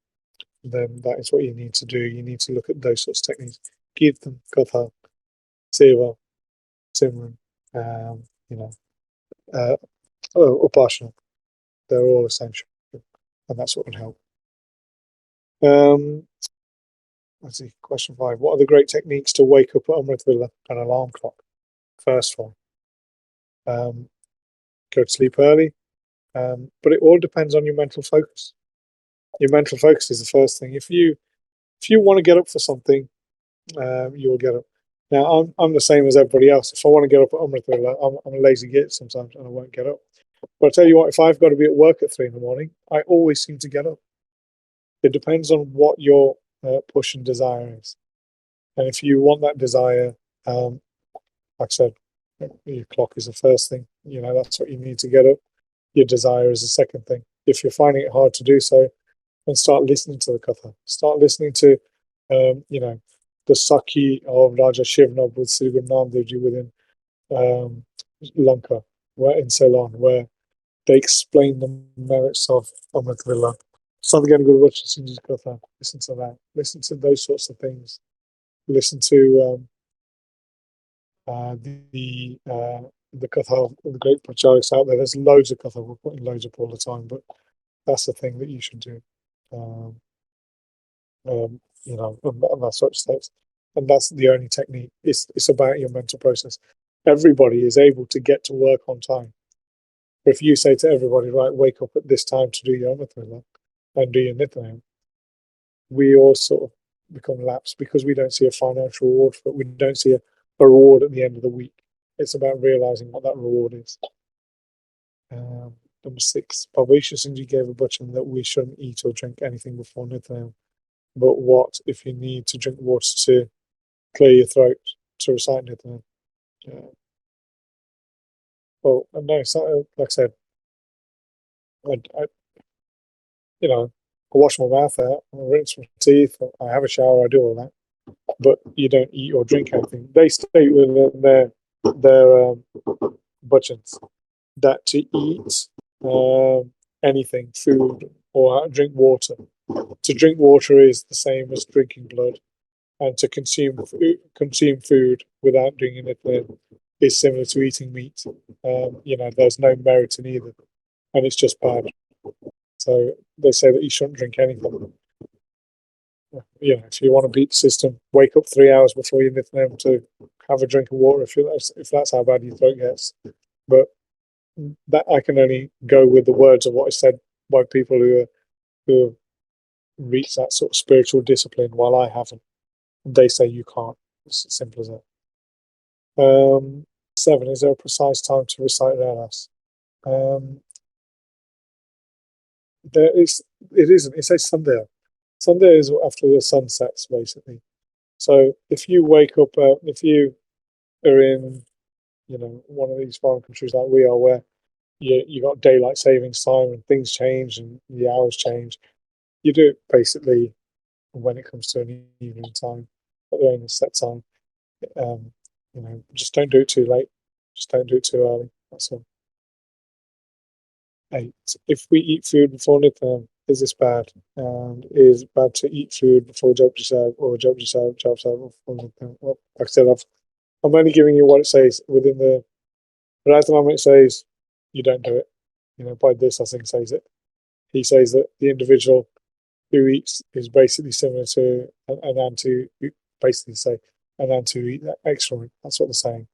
then that is what you need to do. You need to look at those sorts of techniques. Kirtan, katha, seva, simran, upasana. They're all essential, and that's what would help. Let's see, question 5. What are the great techniques to wake up at Amrit Villa? An alarm clock. First one. Go to sleep early. But it all depends on your mental focus. Your mental focus is the first thing. If you want to get up for something, you will get up. Now, I'm the same as everybody else. If I want to get up at Amrit Villa, I'm a lazy git sometimes and I won't get up. But I tell you what, if I've got to be at work at 3 in, I always seem to get up. It depends on what your push and desire is. And if you want that desire, like I said, your clock is the first thing. That's what you need to get up. Your desire is the second thing. If you're finding it hard to do so, then start listening to the katha. Start listening to, the Sakhi of Raja Shivnab with Sri Guru Nanak Dev Ji within Lanka, in Ceylon, where they explain the merits of Amrit Villa. Sadhguru Guru Bachan Singh Ji's katha. Listen to that. Listen to those sorts of things. Listen to the katha of the great prachariks out there. There's loads of katha. We're putting loads up all the time, but that's the thing that you should do. And that sort of steps. And that's the only technique. It's about your mental process. Everybody is able to get to work on time. But if you say to everybody, right, wake up at this time to do your Amritala and do your Nitnem, we all sort of become lapsed because we don't see a financial reward for it. We don't see a reward at the end of the week. It's about realizing what that reward is. Number 6, Pardeshi Singh gave a button that we shouldn't eat or drink anything before Nitnem. But what if you need to drink water to clear your throat to recite Nitnem? Well, no, it's not, like I said, I I wash my mouth out, I rinse my teeth, I have a shower, I do all that. But you don't eat or drink anything. They state within their budgets that to eat anything, food, or drink water. To drink water is the same as drinking blood, and to consume food without doing anything is similar to eating meat. There's no merit in either, and it's just bad. So they say that you shouldn't drink anything. If you want to beat the system, wake up 3 hours before you Nitnem to have a drink of water if that's how bad your throat gets. But that I can only go with the words of what is said by people who have reached that sort of spiritual discipline, while I haven't. They say you can't. It's as simple as that. 7, is there a precise time to recite Ranas? There is. It isn't. It says Sunday. Sunday is after the sun sets, basically. So if you wake up, if you are in, one of these foreign countries like we are, where you got daylight savings time and things change and the hours change, you do it basically when it comes to an evening time, but they're in a set time. Just don't do it too late. Just don't do it too early. That's all. 8, if we eat food before Nitnem, is this bad? And is it bad to eat food before Japji Sahib or Japji Sahib, Jaap Sahib before Nitnem? Well, like I said, I'm only giving you what it says within the. But at the moment, it says you don't do it. By this, I think says it. He says that the individual who eats is basically similar to an ant who basically say an ant who eat excrement. That's what they're saying.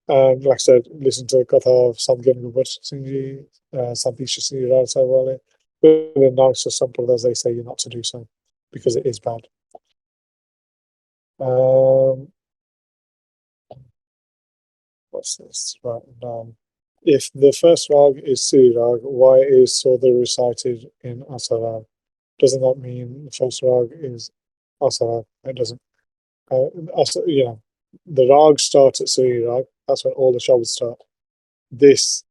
Like I said, listen to the katha of Sangat, Singh, Santisha Singh, Wale. But the nicer sample, as they say, you're not to do so because it is bad. What's this? Right. If the first rag is Sri rag, why is Sodha recited in Asarag? Doesn't that mean the first rag is Asarag? It doesn't. The rags start at Sri rag. That's when all the shabds start. This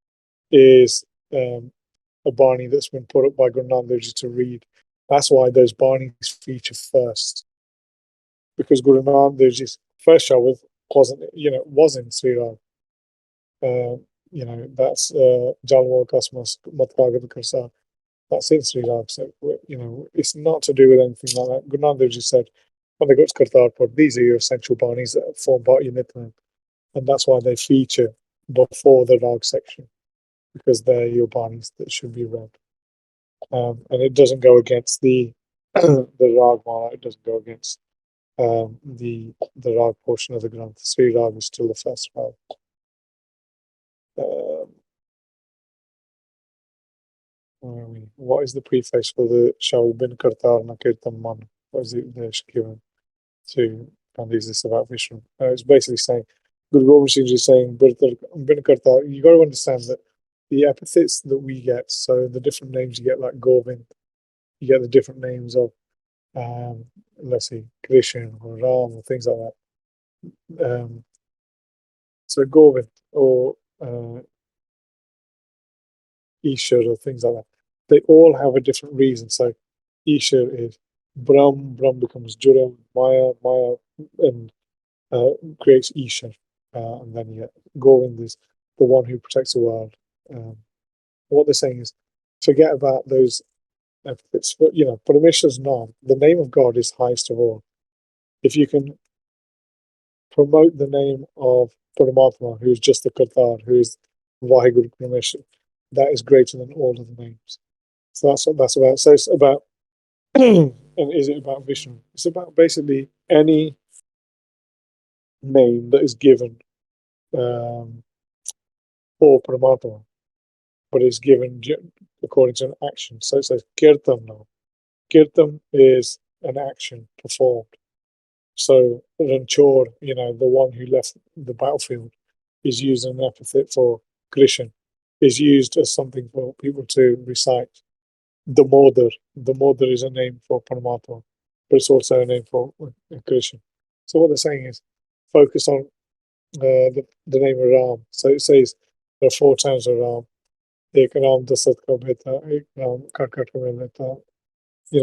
is a Baani that's been put up by Guru Nanak Dev Ji to read. That's why those Baanis feature first, because Guru Nanak Dev Ji's first shabad was in Sri rag. That's Jalwal Kasmas Matkagat Karsa. That's in Sri Rag. So, it's not to do with anything like that. Guru Nanak Dev Ji said, when they got to Kartarpur, these are your essential Baanis that form part of your Nitnem. And that's why they feature before the Rag section, because they're your Baanis that should be read. And it doesn't go against the the Rag Mala, it doesn't go against the Rag portion of the Granth. Sri Rag is still the first Rag. What is the preface for the Shall Bin Kartar Na Kirtan Man? What is it that's given to, and is this about Vishnu? It's basically saying, Guru Gobind Singh is saying, Bin Kartar, you got to understand that the epithets that we get, so the different names you get, like Govind, you get the different names of, let's see, Krishna or Ram or things like that. So Govind or Ishar or things like that. They all have a different reason. So Ishar is Brahm, Brahm becomes Jura, Maya, Maya, and creates Ishar. And then you get Govind is the one who protects the world. What they're saying is forget about those epithets. But, Paramesh not. The name of God is highest of all. If you can promote the name of Paramatma, who is just the Kartar, who is Vaheguru Parameshwar, that is greater than all of the names. So that's what that's about. So it's about, and is it about Vishnu? It's about basically any name that is given for Paramatma. but it's given according to an action. So it says kirtam now. Kirtam is an action performed. So Ranchor, the one who left the battlefield, is used as an epithet for Krishan, is used as something for people to recite. The Modar is a name for Paramatma, but it's also a name for Krishan. So what they're saying is focus on the name of Ram. So it says there are 4 times of Ram. Ek Ram Dasat ka beta, ek Ram Kakat ka beta.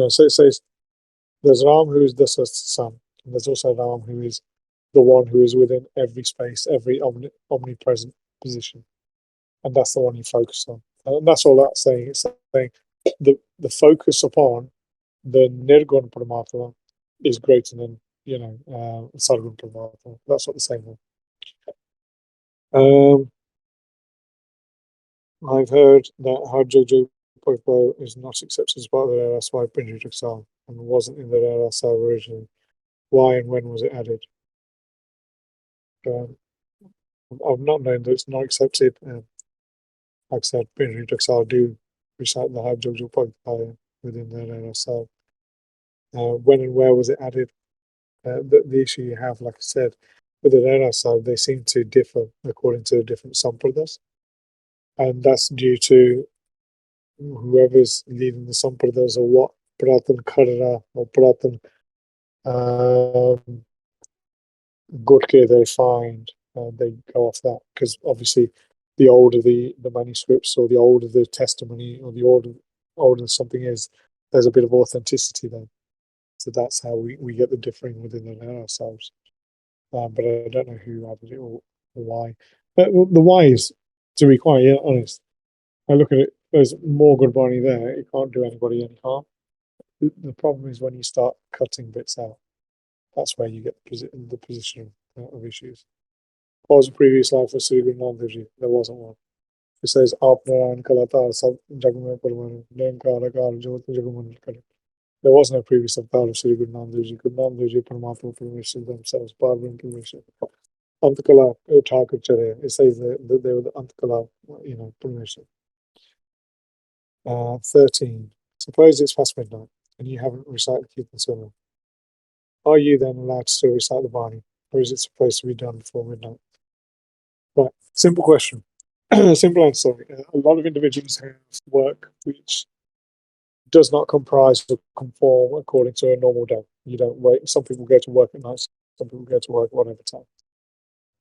So it says there's Ram who is Dasat's son, and there's also Ram who is the one who is within every space, every omnipresent position, and that's the one you focus on. And that's all that's saying. It's saying the focus upon the Nirgun Paramatma is greater than Sargun Paramatma. That's what they're saying. I've heard that Harjojo Popo is not accepted as part of the RSY Pinju Exile and wasn't in the RSI originally. Why and when was it added? I've not known that it's not accepted. Like I said, Pinju Exile do recite the Harjojo Popo within their RSI. When and where was it added? The issue you have, like I said, with the RSI, they seem to differ according to the different sampradas. And that's due to whoever's leading the sampradas or what Pratan Kharra or Pratan Gurke they find, they go off that. Because obviously, the older the manuscripts or the older the testimony or the older something is, there's a bit of authenticity there. So that's how we get the differing within ourselves. But I don't know who added it or why. But the why is, to be quite honest, I look at it, there's more Gurbani there. It can't do anybody any harm. The problem is when you start cutting bits out. That's where you get the position of issues. What was the previous life for Sri Guru Nanak Dev Ji? There wasn't one. It says, Aapnarayan Kalatar Sab Jagme Parmanu Nankara Kar Jot Jagaman Kare. There was no previous avatar of Sri Guru Nanak Dev Ji. Guru Nanak Dev Ji Paramatma Parmeshwar themselves, Parvin Parmeshwar. Antakala Thakur Chare. It says that they were the Antakala, Parmeshwar. 13. Suppose it's past midnight and you haven't recited Kirtan Sunnah. Are you then allowed to still recite the Baani, or is it supposed to be done before midnight? Right, simple question. Simple answer. A lot of individuals have work which does not comprise or conform according to a normal day. You don't wait. Some people go to work at night, some people go to work whatever time.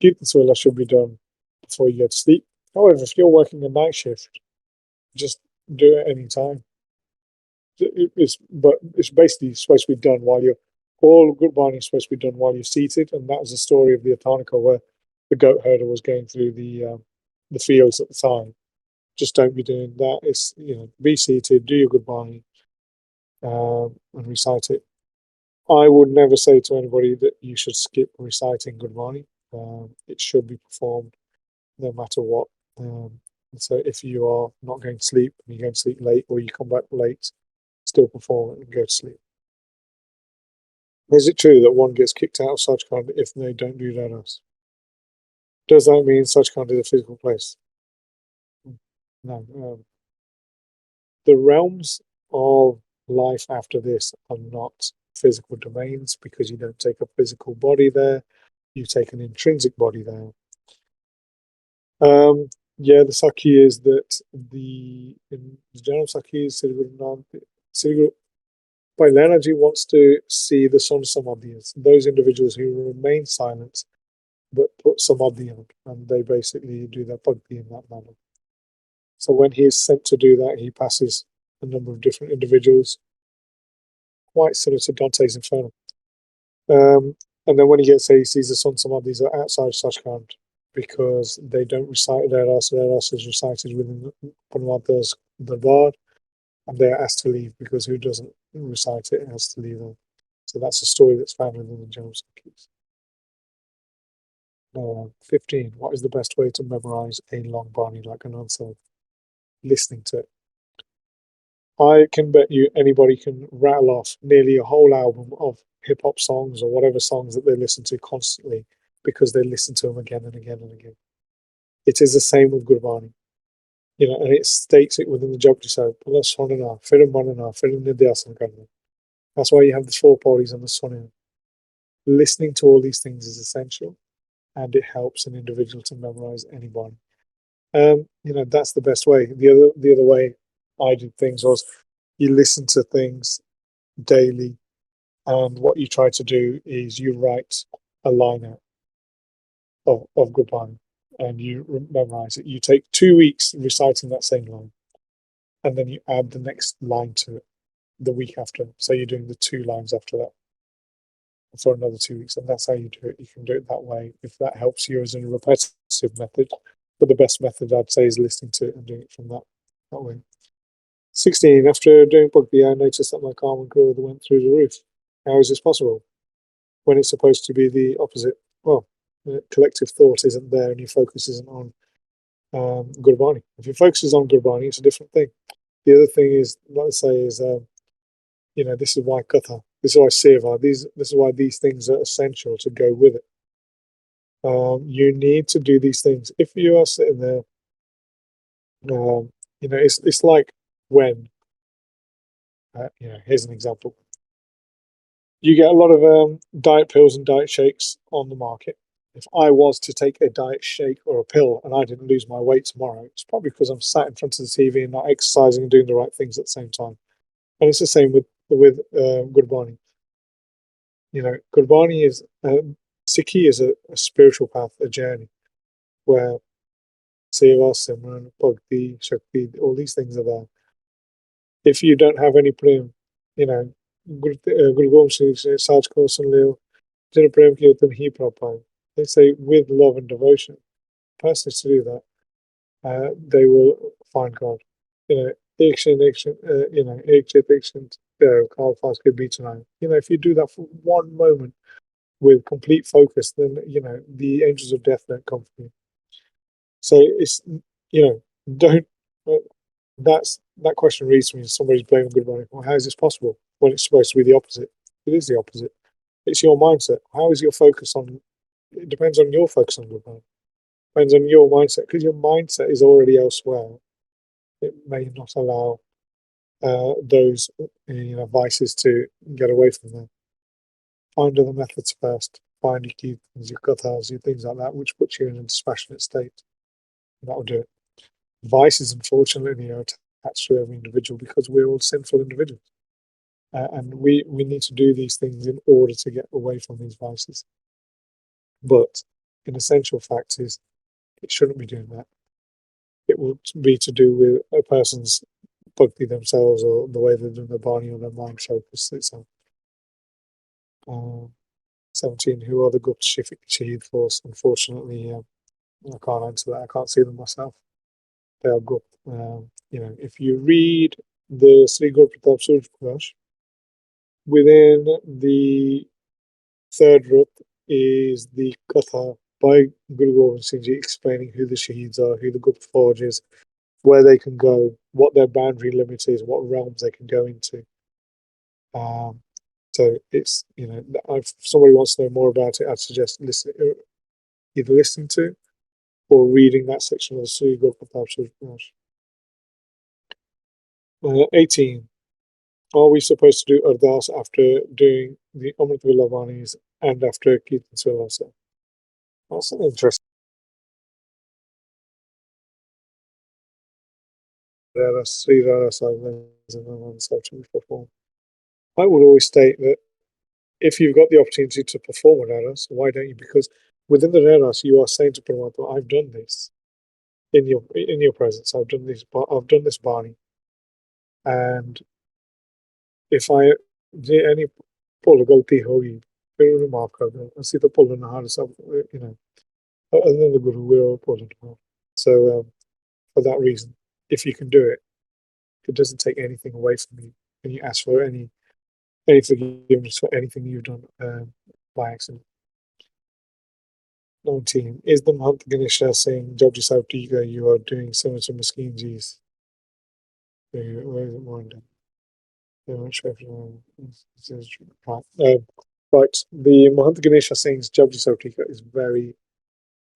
Kirtan Sunnah should be done before you go to sleep. However, if you're working a night shift, just do it any time. But it's basically supposed to be done while you're all Gurbani is supposed to be done while you're seated, and that was the story of the Atanika where the goat herder was going through the fields at the time. Just don't be doing that. It's be seated, do your Gurbani, and recite it. I would never say to anybody that you should skip reciting Gurbani. It should be performed no matter what. So if you are not going to sleep and you're going to sleep late, or you come back late, still perform it and go to sleep. Is it true that one gets kicked out of Sachkhand if they don't do Radas? Does that mean Sachkhand is a physical place? No. The realms of life after this are not physical domains because you don't take a physical body there. You take an intrinsic body there. The Sakhi is that in the general Sakhi is Sri Bhai Lehnaji wants to see the Son Samadhis, those individuals who remain silent but put Samadhi on, and they basically do their bhakti in that manner. So when he is sent to do that, he passes a number of different individuals, quite similar to Dante's Inferno. And then when he gets there, he sees the Son Samadhis are outside Sachkhand because they don't recite their Ras. Their Ras is recited within Paramatma's Darbar, and they're asked to leave because who doesn't recite it has to leave them. So that's a story that's found within the General Sakhis. 15. What is the best way to memorize a long Baani like Anand said? Listening to it. I can bet you anybody can rattle off nearly a whole album of hip hop songs or whatever songs that they listen to constantly because they listen to them again and again and again. It is the same with Gurbani. and it states it within the Japji Sahib. Plus sonana, firim manana, firim nidyasan karna. That's why you have the 4 podis and the sonana. Listening to all these things is essential, and it helps an individual to memorize any Baani. That's the best way. The other way I did things was you listen to things daily, and what you try to do is you write a line out of Gurbani and you memorize it. You take 2 weeks reciting that same line, and then you add the next line to it the week after. So you're doing the 2 lines after that for another 2 weeks, and that's how you do it. You can do it that way if that helps you as a repetitive method. But the best method I'd say is listening to it and doing it from that way. 16. After doing Bhakti, I noticed that my calm and growth went through the roof. How is this possible when it's supposed to be the opposite? Well, collective thought isn't there and your focus isn't on Gurbani. If your focus is on Gurbani, it's a different thing. The other thing is, let's say, is this is why katha, this is why seva, this is why these things are essential to go with it. You need to do these things. If you are sitting there, it's like when, here's an example. You get a lot of diet pills and diet shakes on the market. If I was to take a diet shake or a pill and I didn't lose my weight tomorrow, it's probably because I'm sat in front of the TV and not exercising and doing the right things at the same time. And it's the same with Gurbani. Gurbani is Sikhi is a spiritual path, a journey where seva, simran, bhakti, shakti, all these things are there. If you don't have any prem, Guru Gobind Singh says, "Saj ko sun leo, jin prem kirtan hi prapaye." They say with love and devotion, person is to do that, they will find God. Ek shin, ek chit, ek shin, Karl fast could be tonight. If you do that for one moment with complete focus, then the angels of death don't come for you. So it's don't. That question reads to me. Somebody's blaming Gurbani. Well, how is this possible when it's supposed to be the opposite? It is the opposite. It's your mindset. How is your focus on? It depends on your focus on Gurbani. Depends on your mindset, because your mindset is already elsewhere. It may not allow those vices to get away from them. Find other methods first. Find your kirtans, your kathas, your things like that, which puts you in a dispassionate state. And that will do it. Vices, unfortunately, are attached to every individual because we're all sinful individuals. And we need to do these things in order to get away from these vices. But an essential fact is it shouldn't be doing that. It will be to do with a person's bhakti themselves or the way they're doing their Baani or their mind focus itself. 17. Who are the Gupta Shaheed force? Unfortunately, I can't answer that. I can't see them myself. They are Gupta. If you read the Sri Guru Pratap Suraj Prakash, within the third rut is the katha by Guru Gobind Singh Ji explaining who the Shaheeds are, who the Gupta Forge is, where they can go, what their boundary limit is, what realms they can go into. So it's, if somebody wants to know more about it, I'd suggest either listening to or reading that section of the Sri Guru Pratap Suraj Prakash. 18. Are we supposed to do Ardas after doing the Amrit Villa Banis and after Kirtan Silasa? That's an interesting. Sri Rara Sahib and Anand to perform. I would always state that if you've got the opportunity to perform an Raras, why don't you? Because within the Raras, you are saying to Paramatma, "I've done this in your presence. I've done this. I've done this Baani, and if I did any pull galti hogi, फिर उन्हें माफ कर दो. ऐसी तो पुल नहार सब, other than the Guru, we're all pulling hard. So for that reason, if you can do it, it doesn't take anything away from you, and you ask for any forgiveness for anything you've done by accident. 19. Is the Mahant Ganesha saying, Japji Sahib Tika, you are doing so much of Maskeen Ji's? Where is it more done? Right. The Mahant Ganesha sayings Japji Sahib Tika is very,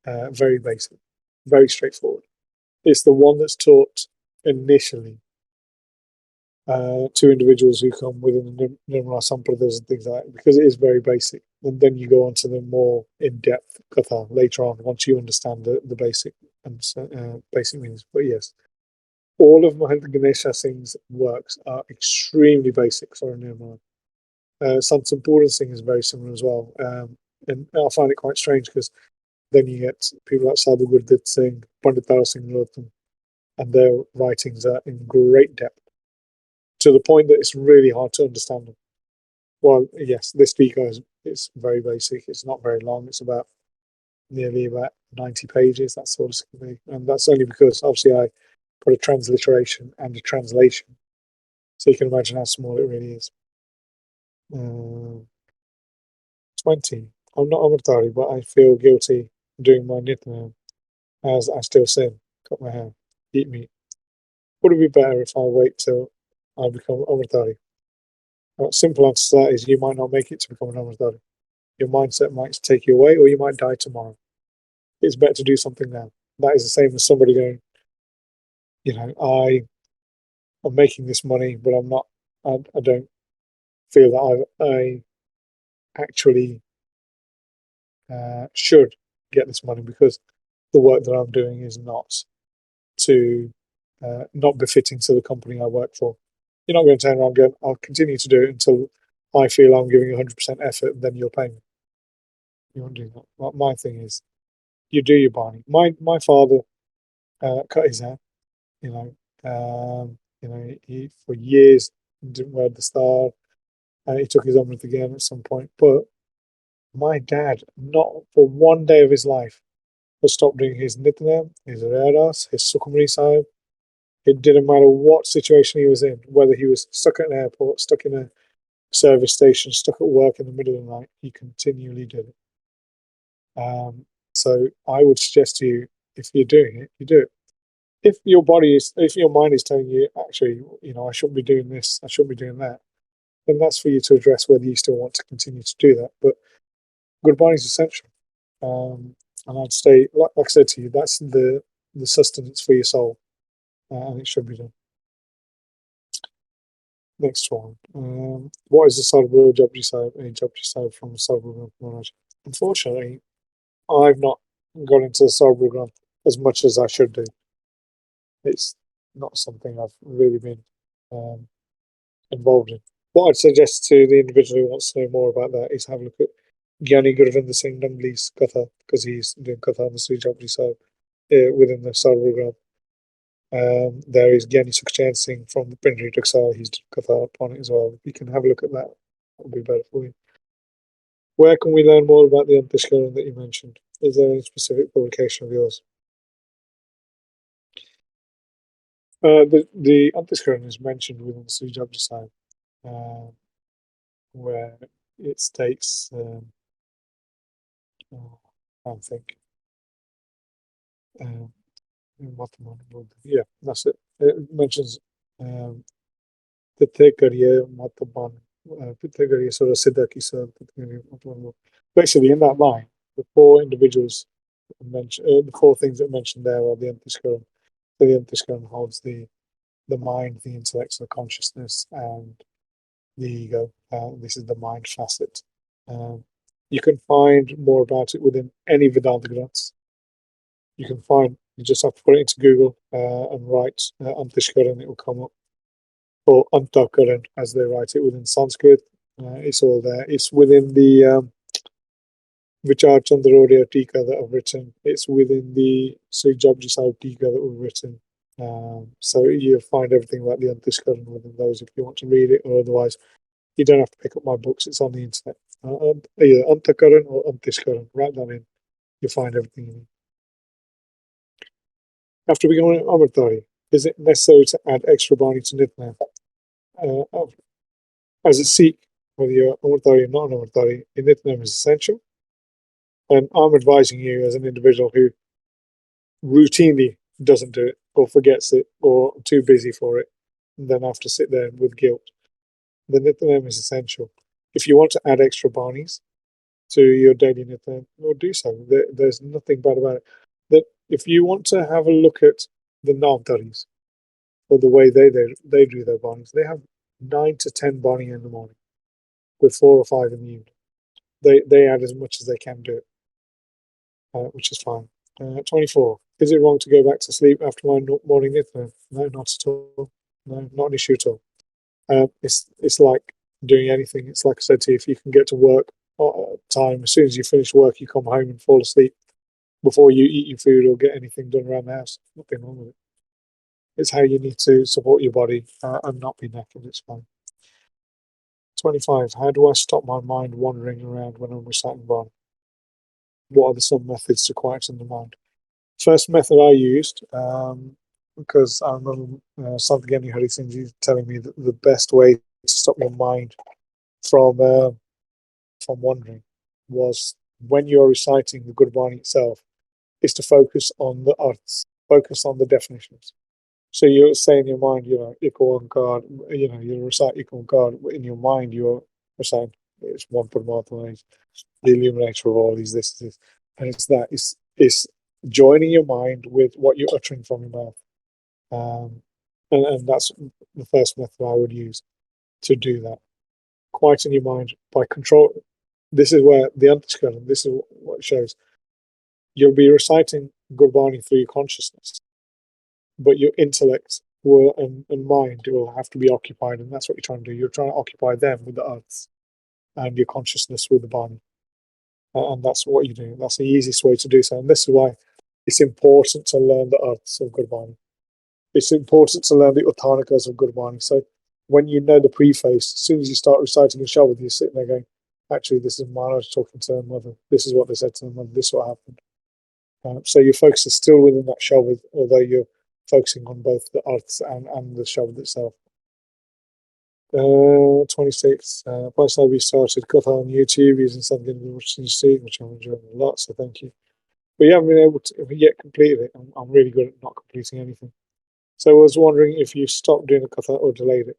very basic, very straightforward. it's the one that's taught initially to individuals who come within the Nirmala Sampradas and things like that, because it is very basic. And then you go on to the more in-depth katha later on, once you understand the basic and basic meanings. But yes, all of Mahendra Ganesha Singh's works are extremely basic for a Nirmala. Sant Sampurna Singh is very similar as well. And I find it quite strange because then you get people like Sadhu Gurdit Singh, Pandit Tara Singh Rotan, and their writings are in great depth to the point that it's really hard to understand them. Well, yes, this speaker is very basic. It's not very long. It's nearly about 90 pages, that sort of thing. And that's only because obviously I put a transliteration and a translation. So you can imagine how small it really is. 20. I'm not Amritari, but I feel guilty doing my Nitnem as I still sin, cut my hair, eat meat. Would it be better if I wait till I become Amritari? Simple answer to that is you might not make it to become an Amritari. Your mindset might take you away, or you might die tomorrow. It's better to do something now. That is the same as somebody going, I'm making this money, but I'm not. I don't feel that I actually should get this money because the work that I'm doing is not befitting to the company I work for. You're not going to turn around and go, I'll continue to do it until I feel I'm giving 100% effort, and then you'll pay me. You won't do that. My thing is, you do your Baani. My father cut his hair. He for years didn't wear the star. He took his Amrit again at some point. But my dad, not for one day of his life, has stopped doing his Nitnem, his Reras, his Sukhmani Sahib. It didn't matter what situation he was in, whether he was stuck at an airport, stuck in a service station, stuck at work in the middle of the night, he continually did it. So I would suggest to you, if you're doing it, you do it. If your mind is telling you, actually, I shouldn't be doing this, I shouldn't be doing that, then that's for you to address whether you still want to continue to do that. But Gurbani is essential. And I'd say, like I said to you, that's the sustenance for your soul, and it should be done. Next one. What is the Sarva Japji Sahib? A Japji Sahib from Sarva Maharaj. Unfortunately, I've not gone into Sarva Granth as much as I should do. It's not something I've really been involved in. What I'd suggest to the individual who wants to know more about that is have a look at Gyani Gurvinder Singh Nangli's katha, because he's doing katha on the Sri Japji Sahib within the Sarva Granth. There is Gyani Sukhchand Singh from the Pindri Taksal. He's done katha upon it as well. You can have a look at that. That'll be better for you. Where can we learn more about the Antishkaran that you mentioned? Is there any specific publication of yours? The Antishkaran is mentioned within Sri Japji Sahib, where it states, I think, yeah, that's it. It mentions Tithe Kariye Mataban, Tithe Kariye Sura Siddha Kisa. Basically, in that line, the four individuals mentioned, the four things that mentioned there are the Antishkaran. So the Antishkaran holds the mind, the intellect, the consciousness, and the ego. This is the mind facet. You can find more about it within any Vedanta Granths. You just have to put it into Google and write Antishkaran, it will come up. Or Antakaran, as they write it within Sanskrit. It's all there. It's within the Vichar Chandrodaya Tika that I've written. It's within the Sri Japji Sahib Tika that we've written. So you'll find everything about the Antishkaran within those if you want to read it, or otherwise you don't have to pick up my books. It's on the internet. Either Antakaran or Antishkaran. Write that in. You'll find everything you need. After becoming an Amritari, is it necessary to add extra Baani to Nitnem? As a Sikh, whether you're Amritari or not an Amritari, Nitnem is essential. And I'm advising you as an individual who routinely doesn't do it, or forgets it, or too busy for it, and then have to sit there with guilt. The Nitnem is essential. If you want to add extra Banis to your daily Nitnem, well, do so. There's nothing bad about it. That if you want to have a look at the Navdaris, or the way they do their Banis. They have 9 to 10 Bani in the morning, with 4 or 5 in the evening. They add as much as they can do it, which is fine. 24. Is it wrong to go back to sleep after my morning Nitnem? No, not at all. No, not an issue at all. It's like doing anything. It's like I said to you, if you can get to work time, as soon as you finish work, you come home and fall asleep before you eat your food or get anything done around the house. Nothing wrong with it. It's how you need to support your body and not be knackered. It's fine. 25. How do I stop my mind wandering around when I'm reciting Baani? What are some methods to quieten the mind? First method I used, because I remember Sadhgani Hari Singh Ji telling me that the best way to stop your mind from wandering was, when you're reciting the Gurbani itself, is to focus on the arths, focus on the definitions. So you're saying in your mind, Iko hankaar, you recite Iko hankaar, in your mind you're reciting, it's one Paramatma, the illuminator of all these, this. And it's joining your mind with what you're uttering from your mouth. And that's the first method I would use to do that. Quieten your mind by control. This is where the Antishkaran, this is what it shows. You'll be reciting Gurbani through your consciousness, but your intellect and mind will have to be occupied, and that's what you're trying to do. You're trying to occupy them with the arths and your consciousness with the Bani. And that's what you do. That's the easiest way to do so. And this is why it's important to learn the arths of Gurbani. It's important to learn the Uttanakas of Gurbani. So when you know the preface, as soon as you start reciting a Shabad, you're sitting there going, actually, this is Maharaj talking to her mother. This is what they said to her mother. This is what happened. So your focus is still within that Shabad, although you're focusing on both the arths and the Shabad itself. 26. Bhai Sahib, we started katha on YouTube using something which I'm enjoying a lot, so thank you. But you haven't been able to yet complete it. I'm really good at not completing anything. So I was wondering if you stopped doing the katha or delayed it.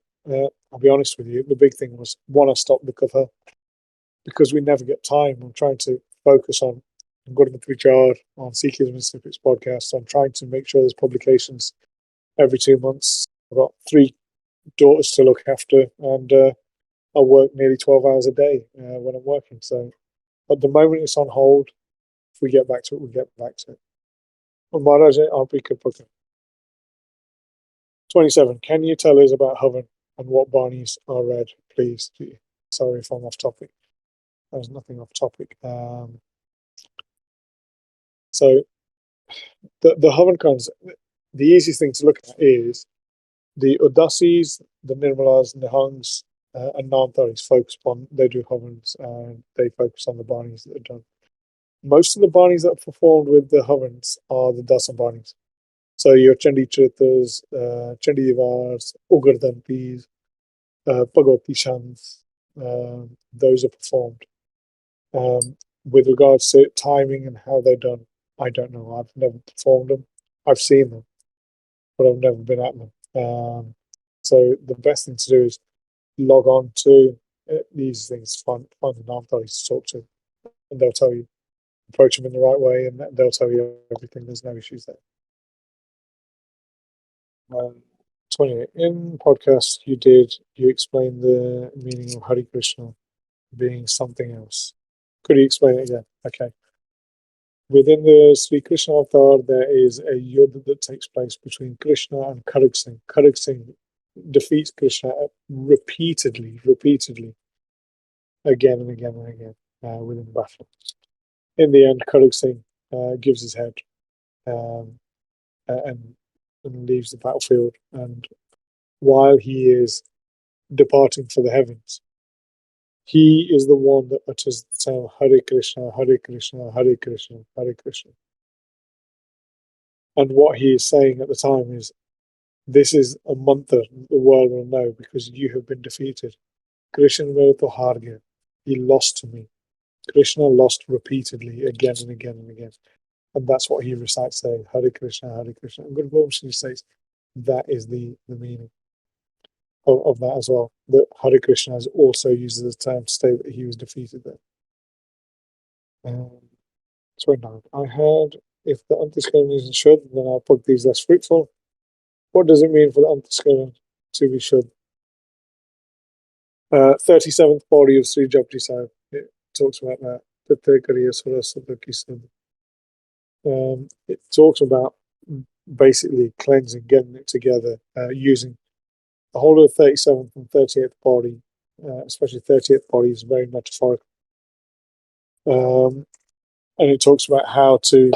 I'll be honest with you, the big thing was, one, I stopped the katha because we never get time. I'm trying to focus on Gurmat Vichar, on Sikhism and Snippets podcast. So I'm trying to make sure there's publications every 2 months. I've got 3 daughters to look after, and I work nearly 12 hours a day when I'm working. So at the moment, it's on hold. If we get back to it, we'll get back to it. Maharaj, I'll be good. 27. Can you tell us about Havan and what Banis are read, please? Sorry if I'm off topic. There's nothing off topic. So the Havan comes, the easiest thing to look at is the Udasis, the Nirmalas, Nihangs, and Namtaris focus upon, they do Havans, and they focus on the Banis that are done. Most of the Banis that are performed with the Havans are the Dasam Banis. So your Chandi Chritas, Chandi Divars, Ugardantis, Bhagavati Shans, those are performed. With regards to timing and how they're done, I don't know. I've never performed them. I've seen them, but I've never been at them. So the best thing to do is log on to these things, find an Namtaris to talk to, and they'll tell you. Approach them in the right way, and they'll tell you everything. There's no issues there. 28. In podcast you explained the meaning of Hare Krishna being something else. Could you explain it again? Okay. Within the Sri Krishna avatar, there is a yuddha that takes place between Krishna and Karug Singh. Karug Singh defeats Krishna repeatedly, again and again and again within battle. In the end, Karug Singh gives his head and leaves the battlefield. And while he is departing for the heavens, he is the one that utters the term Hare Krishna, Hare Krishna, Hare Krishna, Hare Krishna. And what he is saying at the time is, this is a mantra the world will know because you have been defeated. Krishna mere to haar gaya. He lost to me. Krishna lost repeatedly, again and again and again. And that's what he recites there, Hare Krishna, Hare Krishna. And Guru Gobind Singh says that is the meaning of that as well. That Hare Krishna is also used as a term to state that he was defeated there. 29. I heard if the antishkaran isn't shud, then our bhakti is less fruitful. What does it mean for the antishkaran to be shud? 37th body of Sri Japji Sahib. It talks about that. It talks about basically cleansing, getting it together, using the whole of the 37th and 38th body, especially 38th body, is very metaphorical. And it talks about how to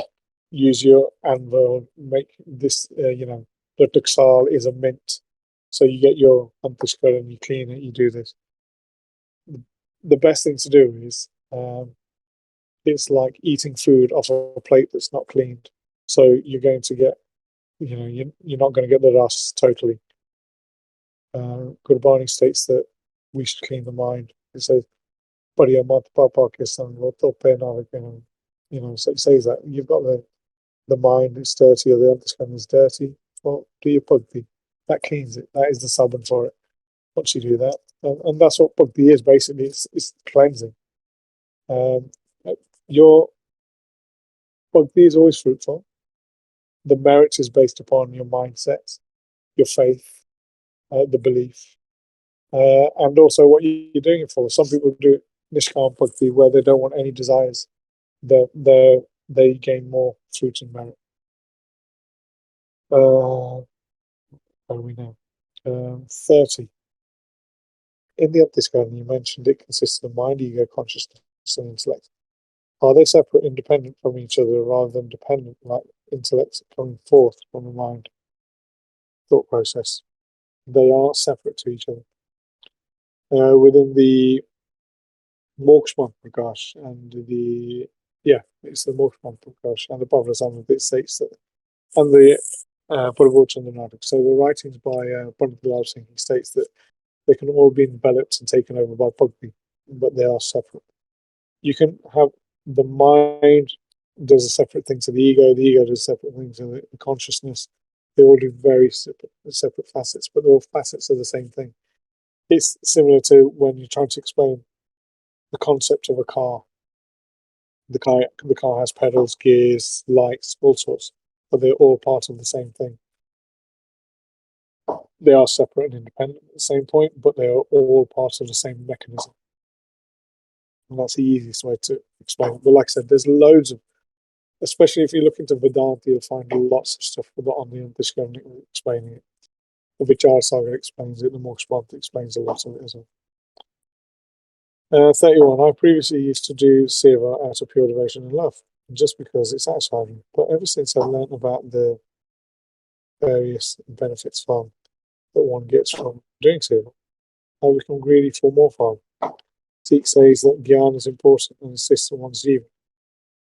use your anvil, make this, the tuksal is a mint. So you get your antishkar and you clean it, you do this. The best thing to do is, it's like eating food off a plate that's not cleaned. So you're going to get, you're not going to get the rust totally. Gurbani states that we should clean the mind. It says, "Badiya mat papa ke sang lo to pehna hai." So it says that you've got the mind is dirty or the understanding is dirty. Well, do your bhakti. That cleans it. That is the sabban for it. Once you do that, and that's what bhakti is basically. It's cleansing. Um, your bhakti is always fruitful. The merit is based upon your mindset, your faith, the belief, and also what you're doing it for. Some people do nishkam bhakti where they don't want any desires. They gain more fruit and merit. What do we know? 30. In the Updiscussion, you mentioned it consists of mind, ego, consciousness, and intellect. Are they separate, independent from each other, rather than dependent, like intellect coming forth from the mind thought process? They are separate to each other. Within the Moksha Prakash and it's the Moksha Prakash and the Bhavla Samad, it states that, and the Purvochandra Natak. So the writings by Pandit Lal Singh, he states that they can all be enveloped and taken over by bhakti, but they are separate. You can have the mind does a separate thing to the ego does a separate thing to the consciousness. They all do very separate facets, but they're all facets of the same thing. It's similar to when you're trying to explain the concept of a car. The car has pedals, gears, lights, all sorts, but they're all part of the same thing. They are separate and independent at the same point, but they are all part of the same mechanism. And that's the easiest way to explain it. But like I said, there's loads of, especially if you look into Vedanta, you'll find lots of stuff on the Discovery explaining it. The Vichar Saga explains it, the Moksha explains a lot of it as well. 31. I previously used to do seva out of pure devotion and love, just because it satisfied me. But ever since I learned about the various benefits from that one gets from doing seva, I become greedy for more fun. Sikh says that Gyan is important and assists in one's jiva.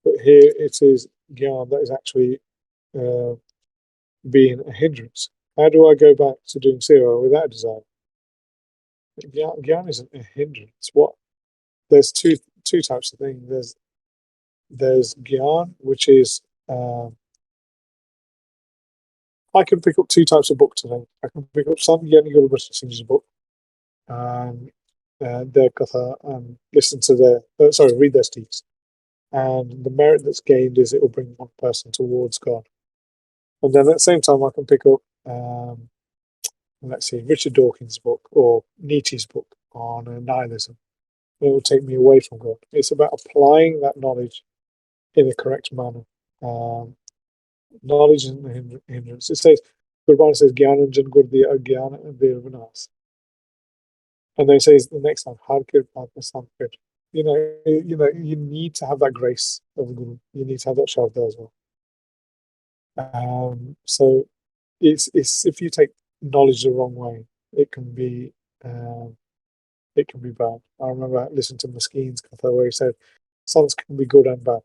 But here it is Gyan that is actually being a hindrance. How do I go back to doing seva without desire? Gyan isn't a hindrance. What? There's two types of things. There's Gyan, which is I can pick up two types of book today. I can pick up some Yanni Gulbert Singh's book, their katha, and listen to read their speaks. And the merit that's gained is it will bring one person towards God. And then at the same time, I can pick up, let's see, Richard Dawkins' book or Nietzsche's book on nihilism. It will take me away from God. It's about applying that knowledge in a correct manner. Knowledge isn't a hindrance. It says, Gurbani says, Gyananjan Gurdiya Agyana Virvanas. And then it says the next time, Harkir Padma Samkir. You need to have that grace of the Guru. You need to have that Shavda as well. So it's if you take knowledge the wrong way, it can be bad. I remember listening to Maskeen's katha where he said, sons can be good and bad.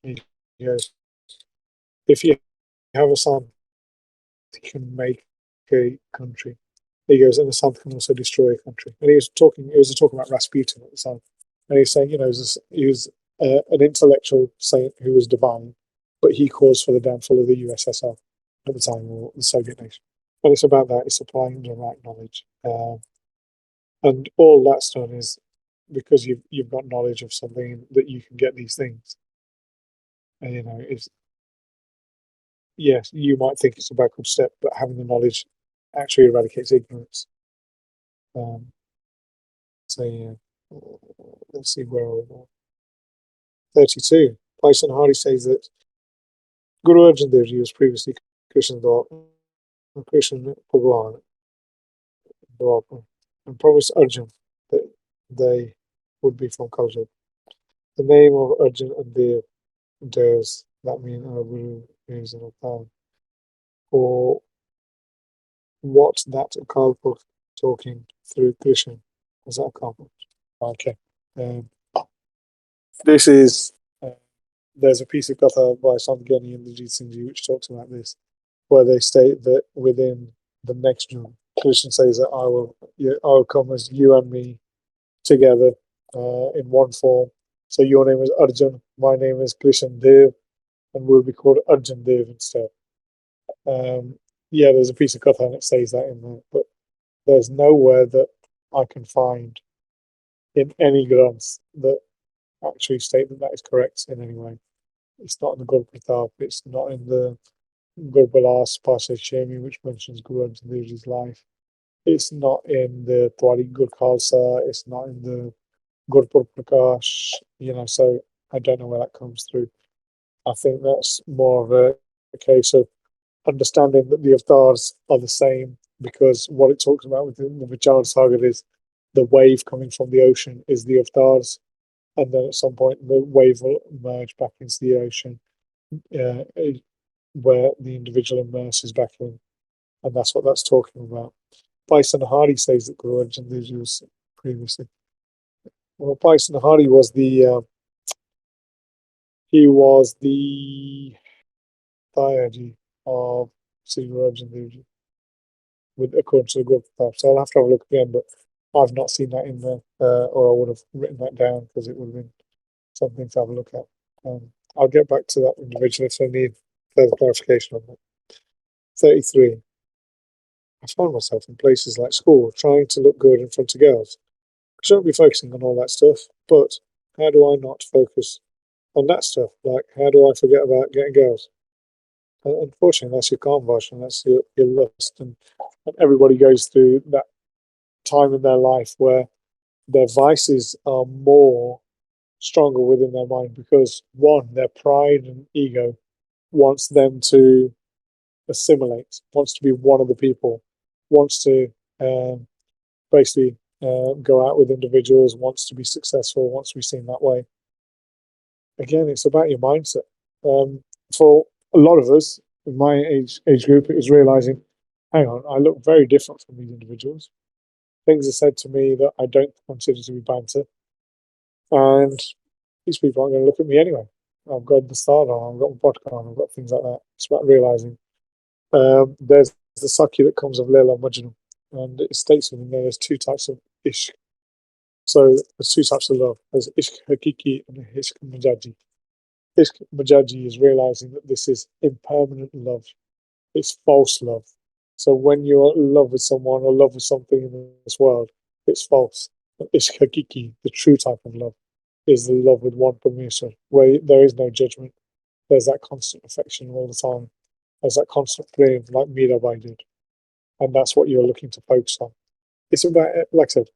He goes, if you have a son, he can make a country. He goes, and the son can also destroy a country. And he was talking about Rasputin at the time. And he's saying, he was an intellectual saint who was divine, but he caused for the downfall of the USSR at the time, or the Soviet nation. And it's about that. It's applying the right knowledge. And all that's done is because you've got knowledge of something that you can get these things. And yes, you might think it's a backward step, but having the knowledge actually eradicates ignorance. So yeah, let's see where are we now. 32. Bison Hardy says that Guru Arjan Dev Ji was previously Krishna Bhagwan and promised Arjun that they would be from culture. The name of Arjun and Dev does that mean our Guru is an avatar? Or what that Kalpa talking through Krishna? Was that Kalpa? Okay. Um, this is there's a piece of katha by Sangat and the Singh which talks about this, where they state that within the next jnana, Krishna says that I will come as you and me together in one form. So your name is Arjun, my name is Krishna Dev, and we'll be called Arjun Dev instead. Um, yeah, there's a piece of katha and it says that in there, but there's nowhere that I can find in any granths that actually state that that is correct in any way. It's not in the Guru Pratap, it's not in the Guru Balas Pasha Shemi, which mentions Guru Arjan Dev Ji's life. It's not in the Twali Gur Khalsa, it's not in the Gurpur Prakash, so I don't know where that comes through. I think that's more of a case of understanding that the avatars are the same, because what it talks about within the Vichar Sagar is the wave coming from the ocean is the avatars, and then at some point the wave will merge back into the ocean, uh, where the individual immerses back in, and that's what that's talking about. Bison Hardy says that Guru Arjan Dev Ji was previously. Well, Bison Hardy was the Tayaji of Sri Guru Arjan Dev Ji, with according to the Guru Pratap. So I'll have to have a look again, but I've not seen that in there, or I would have written that down because it would have been something to have a look at. I'll get back to that individual if I need further clarification on that. 33. I find myself in places like school trying to look good in front of girls. I shouldn't be focusing on all that stuff, but how do I not focus on that stuff? Like, how do I forget about getting girls? Unfortunately, that's your calm version, that's your lust. And everybody goes through that time in their life where their vices are more stronger within their mind because, one, their pride and ego wants them to assimilate, wants to be one of the people, wants to basically go out with individuals, wants to be successful, wants to be seen that way. Again, it's about your mindset. For a lot of us in my age group, it was realizing, hang on, I look very different from these individuals. Things are said to me that I don't consider to be banter, and these people aren't going to look at me anyway. I've got the start on, I've got my vodka on, I've got things like that. It's about realizing. There's the Saki that comes of Leila Majnun, and it states within there there's two types of ishq. So there's two types of love. There's ishq hakiki and ishq majaji. Ishq majaji is realizing that this is impermanent love. It's false love. So when you're in love with someone or love with something in this world, it's false. Ishq hakiki, the true type of love, is the love with one Parmeshwar, where there is no judgment. There's that constant affection all the time. There's that constant flame, like Mirabai did, and that's what you're looking to focus on. It's about, like I said,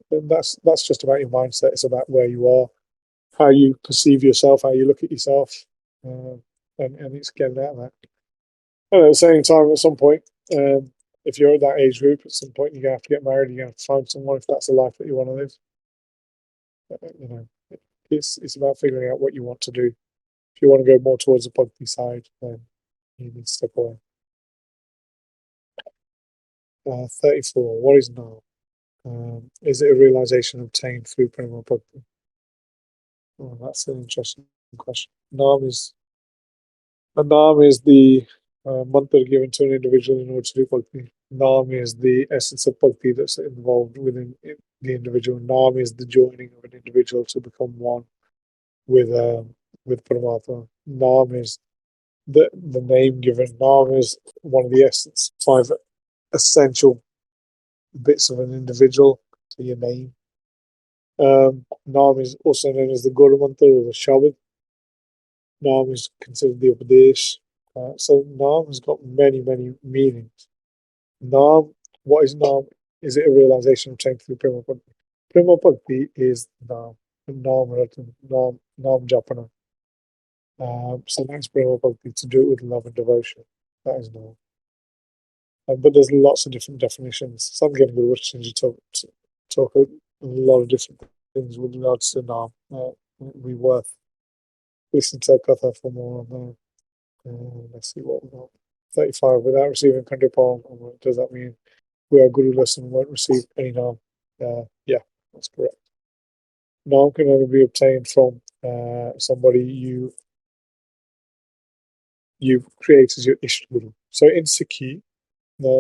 that's just about your mindset. It's about where you are, how you perceive yourself, how you look at yourself, uh, and it's getting out of that. And at the same time, at some point, if you're at that age group, at some point you're gonna have to get married. You're gonna have to find someone if that's the life that you want to live. You know, it's about figuring out what you want to do. If you want to go more towards the pothi side, then you need to step away. 34. What is now? Is it a realization obtained through Prema Bhakti? Oh, that's an interesting question. Naam is the mantra given to an individual in order to do bhakti. Naam is the essence of bhakti that's involved within the individual. Naam is the joining of an individual to become one with Paramatma. Naam is the name given. Naam is one of the essence, five essential bits of an individual to your name. Naam is also known as the Guru Mantra or the Shabad. Naam is considered the Upadesh. So Naam has got many meanings. Naam, what is Naam? Is it a realization of change through Prema Bhakti? Prema Bhakti is Naam. Naam Ratan, Naam Japana. So that's Prema Bhakti, to do it with love and devotion. That is Naam. But there's lots of different definitions. Some getting good Shinji talk a lot of different things with regards to Naam. We worth listen to katha for more on that. Let's see what we got. 35. Without receiving Khandipal, does that mean we are guruless and won't receive any Naam? Yeah, that's correct. Naam can only be obtained from somebody you create as your Ishta Guru. So in Sikhi,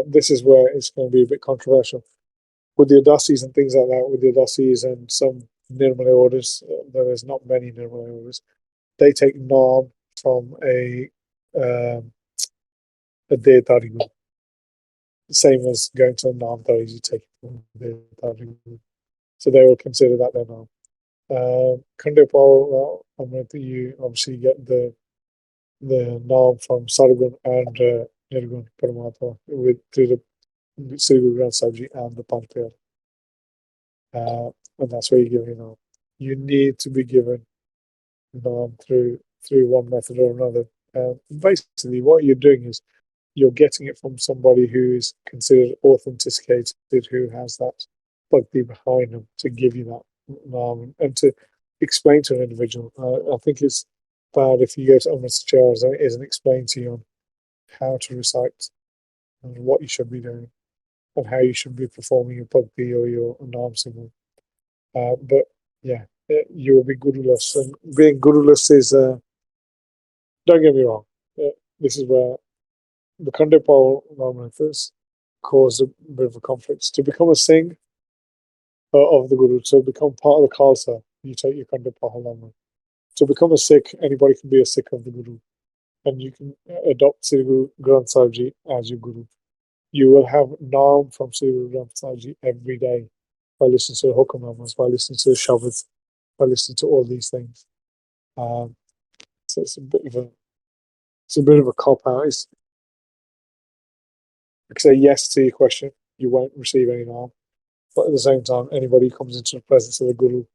this is where it's going to be a bit controversial. With the Udasis and things like that, with the Udasis and some Nirmala orders, there is not many Nirmala orders, they take Naam from a Dehtari Guru. Same as going to a Namdhari, you take it from the Dehtari Guru. So they will consider that their Naam. Khandipal, you obviously get the Naam from Sargun and Nirgun Paramatma through the Sri Guru Granth Sahib Ji and the Panj. And that's where you give your Naam. You need to be given Naam through one method or another. Basically, what you're doing is you're getting it from somebody who is considered authenticated, who has that bhakti behind them to give you that Naam and to explain to an individual. I think it's bad if you go to Amritsar and it isn't explained to you on how to recite and what you should be doing and how you should be performing your bhakti or your Naam symbol. But yeah, you will be guruless. And being guruless is, don't get me wrong, this is where the Khandipal Ramathas caused a bit of a conflict. To become a Singh of the Guru, to become part of the Khalsa, you take your Khandipal Lama. To become a Sikh, anybody can be a Sikh of the Guru. And you can adopt Sri Guru Granth Sahib Ji as your Guru. You will have Naam from Sri Guru Granth Sahib Ji every day by listening to the Hukamnamas, by listening to the Shabads, by listening to all these things. So it's a bit of a cop out. I say yes to your question, you won't receive any harm. But at the same time, anybody who comes into the presence of the Guru,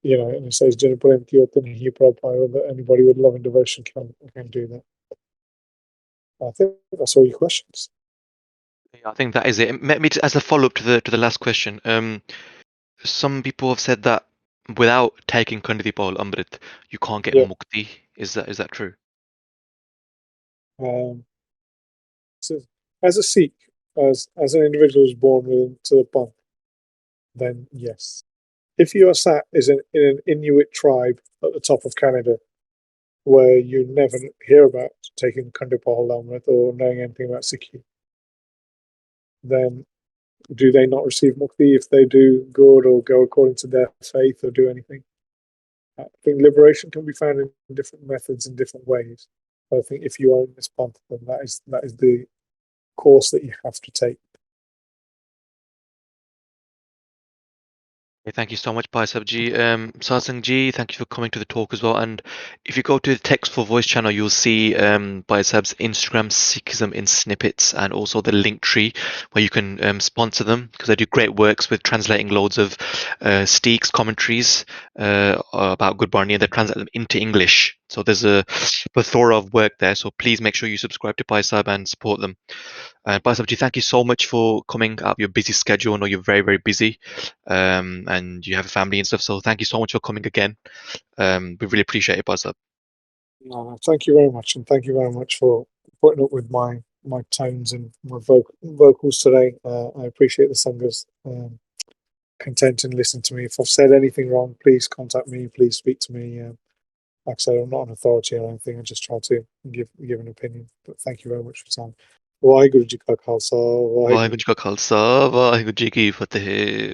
and he says, Jana Prem Kirtan, he Prabhupada, that anybody with love and devotion can do that. I think that's all your questions. Yeah, I think that is it. Maybe as a follow-up to the last question, some people have said that without taking Khandipal Amrit, you can't get Yeah. mukti. Is that true? So as a Sikh, as an individual who's born into the Panth, then yes. If you are sat in an Inuit tribe at the top of Canada, where you never hear about taking Khandipal Amrit or knowing anything about Sikhi, then do they not receive mukti if they do good or go according to their faith or do anything? I think liberation can be found in different methods in different ways. But I think if you are in this path, then that is the course that you have to take. Okay, thank you so much, Bhai Sabji. Satsang Ji, thank you for coming to the talk as well. And if you go to the Text for Voice channel, you'll see Bhai Sab's Instagram Sikhism in snippets and also the link tree where you can sponsor them because they do great works with translating loads of Steaks commentaries about Good Barney and they translate them into English. So there's a plethora of work there. So please make sure you subscribe to Bhai Sab and support them. Bhai Sabji, thank you so much for coming out of your busy schedule. I know you're very busy and you have a family and stuff. So thank you so much for coming again. We really appreciate it, Buzz Up. No, thank you very much, and thank you very much for putting up with my tones and my vocals today. I appreciate the singers content and listen to me. If I've said anything wrong, please contact me. Please speak to me. Like I said, I'm not an authority or anything. I just try to give an opinion. But thank you very much for your time. Waheguru Ji Ka Khalsa, Waheguru Waheguru ਜੀ ਕਾ ਖਾਲਸਾ ਵਾਹਿਗੁਰੂ ਜੀ ਕੀ ਫਤਿਹ